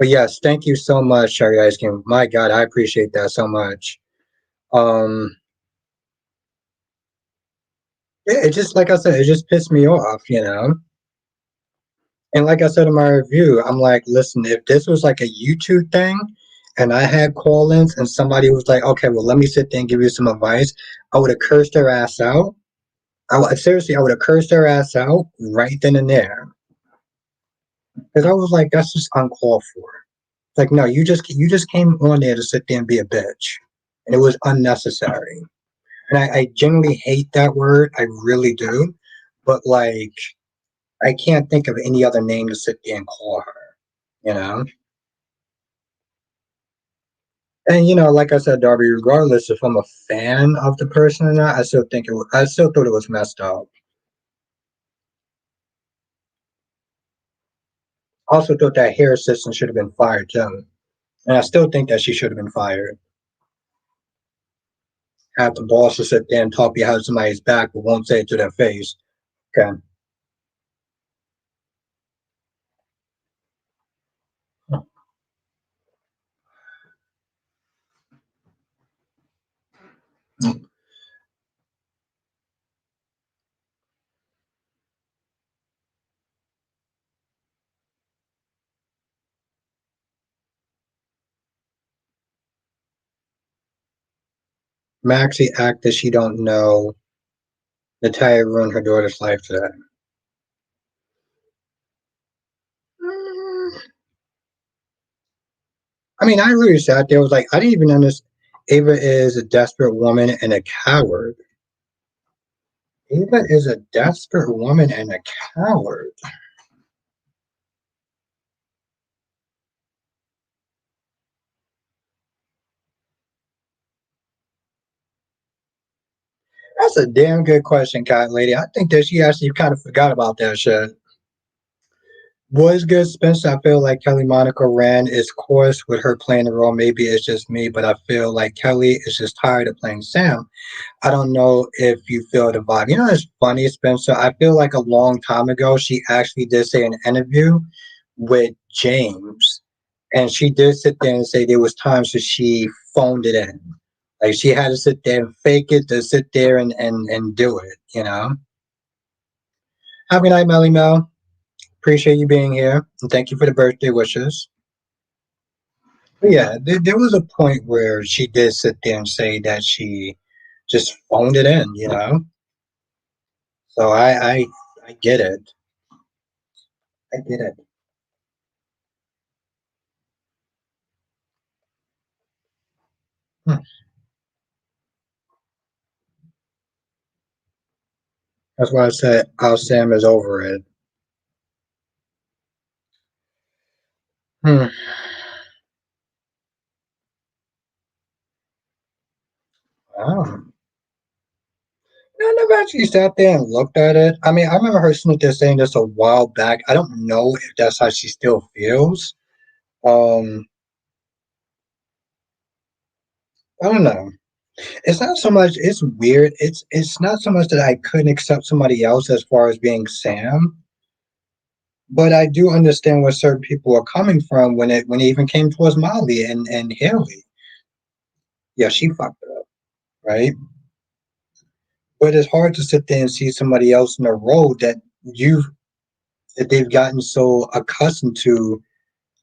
yes, thank you so much, Cherry Ice Cream. My God, I appreciate that so much. Um, it just like I said, it just pissed me off, you know. And like I said in my review, I'm like, listen, if this was like a YouTube thing, and I had call-ins, and somebody was like, okay, well, let me sit there and give you some advice, I would have cursed their ass out. Seriously, I would have cursed their ass out right then and there. Because I was like, that's just uncalled for. Like, no, you just came on there to sit there and be a bitch, and it was unnecessary. And I genuinely hate that word. I really do. But like, I can't think of any other name to sit there and call her. You know, And like I said, Darby, regardless if I'm a fan of the person or not, I still thought it was messed up. Also thought that hair assistant should have been fired too. And I still think that she should have been fired. Have the boss to sit there and talk behind somebody's back but won't say it to their face. Okay. Maxie act that she don't know Natalia ruined her daughter's life today. I mean, I really sat there. Was like, I didn't even understand. Ava is a desperate woman and a coward. Ava is a desperate woman and a coward. That's a damn good question, Cat Lady. I think that she actually kind of forgot about that shit. Was good, Spencer. I feel like Kelly Monaco ran its course with her playing the role. Maybe it's just me, but I feel like Kelly is just tired of playing Sam. I don't know if you feel the vibe. It's funny, Spencer. I feel like a long time ago, she actually did say in an interview with James, and she did sit there and say there was times that she phoned it in. Like she had to sit there and fake it to sit there and do it. Have a good night, Melly Mel. Appreciate you being here. And thank you for the birthday wishes. But yeah, there was a point where she did sit there and say that she just phoned it in. So I get it. I get it. Hmm. That's why I said how Sam is over it. Hmm. Wow. I never actually sat there and looked at it. I mean, I remember her sitting there saying this a while back. I don't know if that's how she still feels. Um, I don't know. It's not so much. It's weird. It's not so much that I couldn't accept somebody else as far as being Sam, but I do understand where certain people are coming from when it even came towards Molly and Haley. Yeah, she fucked it up, right? But it's hard to sit there and see somebody else in a role that they've gotten so accustomed to,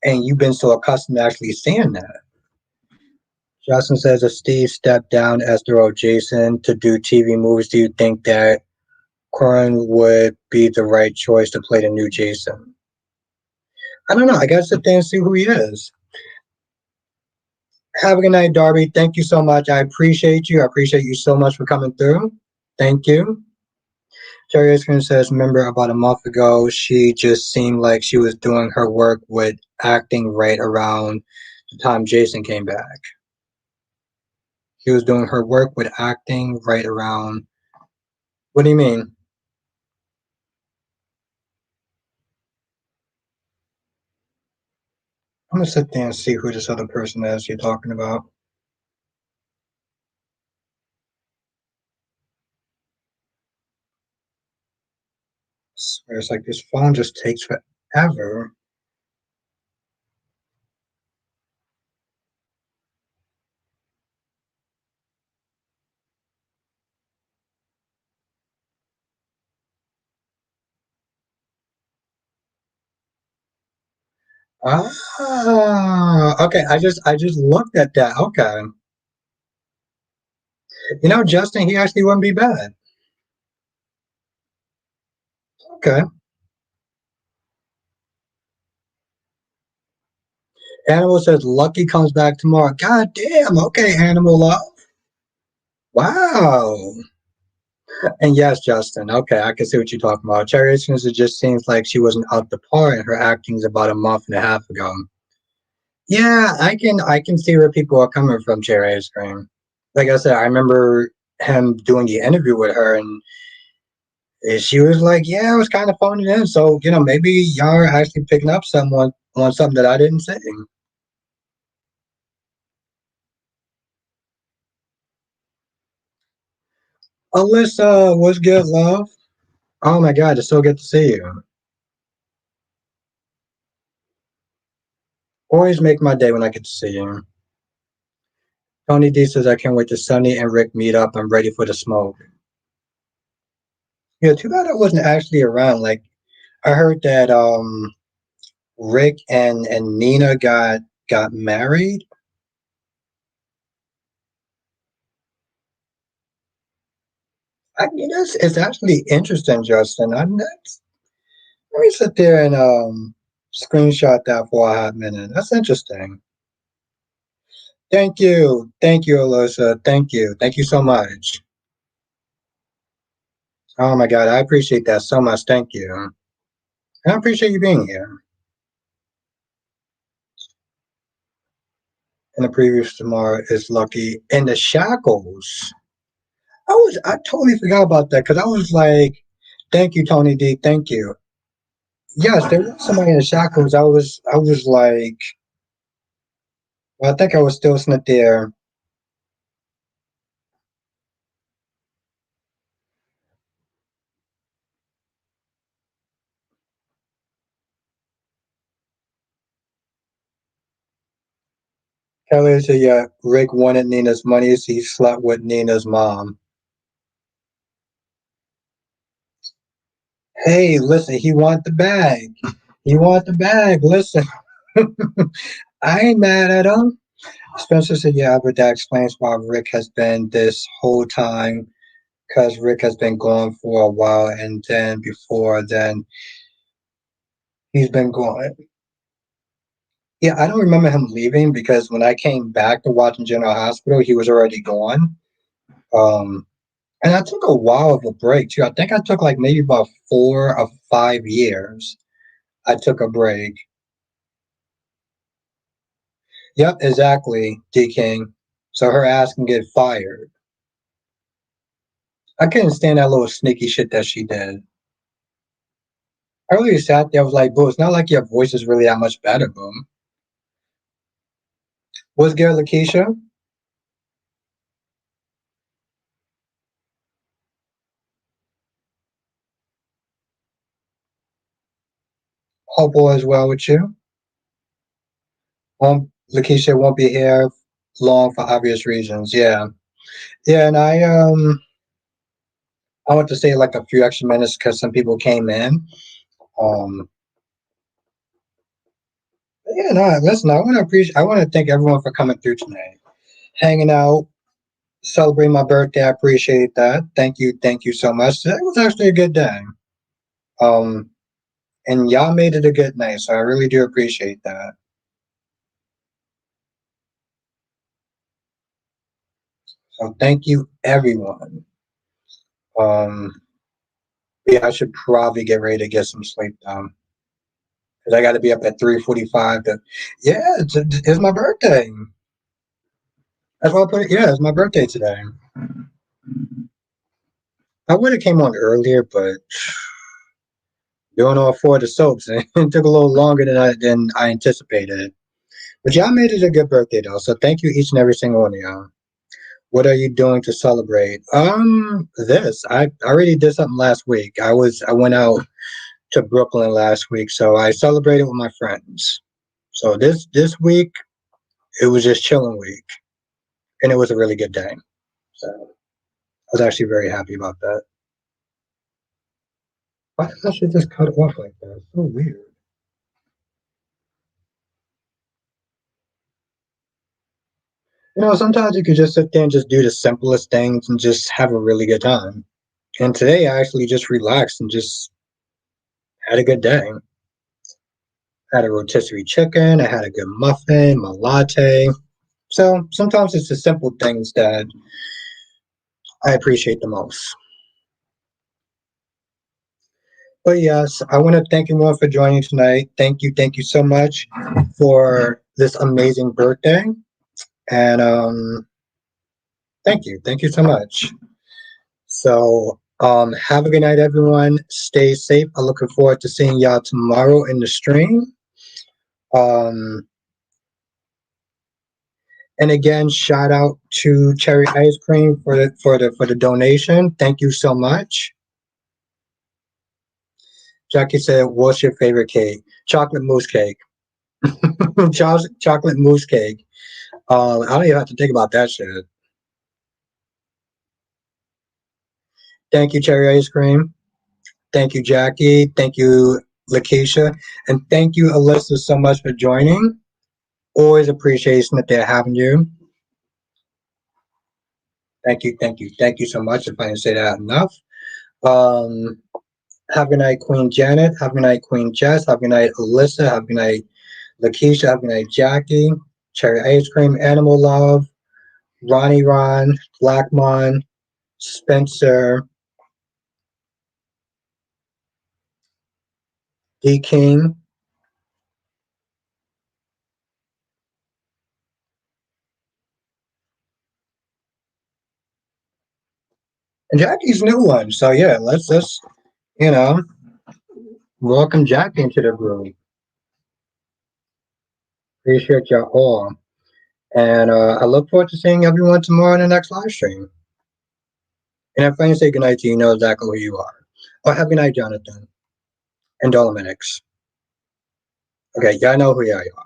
and you've been so accustomed to actually seeing that. Justin says if Steve stepped down as the role Jason to do TV movies, do you think that Corin would be the right choice to play the new Jason? I don't know. I gotta sit there and see who he is. Have a good night, Darby. Thank you so much. I appreciate you. I appreciate you so much for coming through. Thank you. Terry Iskin says, remember about a month ago, she just seemed like she was doing her work with acting right around the time Jason came back. She was doing her work with acting right around. What do you mean? I'm gonna sit there and see who this other person is you're talking about. I swear it's like this phone just takes forever. Okay. I just looked at that. Okay. Justin, he actually wouldn't be bad. Okay. Animal says Lucky comes back tomorrow. God damn. Okay, Animal Love. Wow. And yes, Justin. Okay, I can see what you're talking about. Cherry Higgins, it just seems like she wasn't up to par in her actings about a month and a half ago. Yeah, I can see where people are coming from, cherry ice cream. Like I said, I remember him doing the interview with her, and she was like, "Yeah, I was kind of phoning in." So maybe y'all are actually picking up someone on something that I didn't say. Alyssa, what's good, love? Oh my God, it's so good to see you. Always make my day when I get to see you. Tony D says I can't wait to Sunny and Rick meet up. I'm ready for the smoke. Yeah, too bad I wasn't actually around. Like I heard that Rick and Nina got married. I mean, it's actually interesting, Justin. Let me sit there and screenshot that for a hot minute. That's interesting. Thank you, Alyssa. Thank you so much. Oh my God, I appreciate that so much. Thank you. And I appreciate you being here. And the previous tomorrow is lucky. And the shackles. I totally forgot about that because I was like, thank you, Tony D. Thank you. Yes, there was somebody in the shackles. I was like, well, I think I was still sitting there. Kelly said, yeah, Rick wanted Nina's money, so he slept with Nina's mom. Hey, listen, he want the bag. He want the bag. Listen, I ain't mad at him. Spencer said, yeah, but that explains why Rick has been this whole time because Rick has been gone for a while, and then before then, he's been gone. Yeah, I don't remember him leaving because when I came back to watch General Hospital, he was already gone. Um, and I took a while of a break too. I think I took like maybe about 4 or 5 years. I took a break. Yep, exactly, D King. So her ass can get fired. I couldn't stand that little sneaky shit that she did. I really sat there. I was like, boo, it's not like your voice is really that much better, boom. What's good, Lakeisha? Hope all is well with you. Lakeisha won't be here long for obvious reasons. Yeah, yeah, and I want to stay like a few extra minutes because some people came in. Um, yeah, no, listen, I want to thank everyone for coming through tonight, hanging out, celebrating my birthday. I appreciate that. Thank you so much. It was actually a good day. Um, and y'all made it a good night, so I really do appreciate that. So thank you, everyone. Um, yeah, I should probably get ready to get some sleep though, because I got to be up at 3:45. Yeah, it's my birthday. That's why I put it. Yeah, it's my birthday today. I would have came on earlier, but doing all four of the soaps, and it took a little longer than I anticipated. But y'all made it a good birthday though, so thank you each and every single one of y'all. What are you doing to celebrate? This I already did something last week. I went out to Brooklyn last week, so I celebrated with my friends. So this week it was just chilling week, and it was a really good day. So I was actually very happy about that. Why did I should just cut it off like that? It's so weird. Sometimes you could just sit there and just do the simplest things and just have a really good time. And today I actually just relaxed and just had a good day. I had a rotisserie chicken, I had a good muffin, my latte. So sometimes it's the simple things that I appreciate the most. But yes, I want to thank everyone for joining tonight. Thank you so much for this amazing birthday. And thank you so much. So have a good night, everyone. Stay safe. I'm looking forward to seeing y'all tomorrow in the stream. Um, and again, shout out to Cherry Ice Cream for the donation. Thank you so much. Jackie said, "What's your favorite cake?" Chocolate mousse cake. Chocolate mousse cake. I don't even have to think about that shit. Thank you, Cherry Ice Cream. Thank you, Jackie. Thank you, Lakeisha. And thank you, Alyssa, so much for joining. Always appreciation that they're having you. Thank you so much. If I didn't say that enough. Um, have a good night, Queen Janet. Have a good night, Queen Jess. Have a good night, Alyssa. Have a good night, Lakeisha. Have a good night, Jackie. Cherry Ice Cream, Animal Love, Ronnie Ron, Blackmon, Spencer, D King, and Jackie's new one. So yeah, let's just you know welcome Jackie into the group. Appreciate y'all all. And I look forward to seeing everyone tomorrow in the next live stream. And if I can say goodnight to you, you know exactly who you are. Oh, have a good night, Jonathan and Dolominix. Okay, y'all know who y'all are.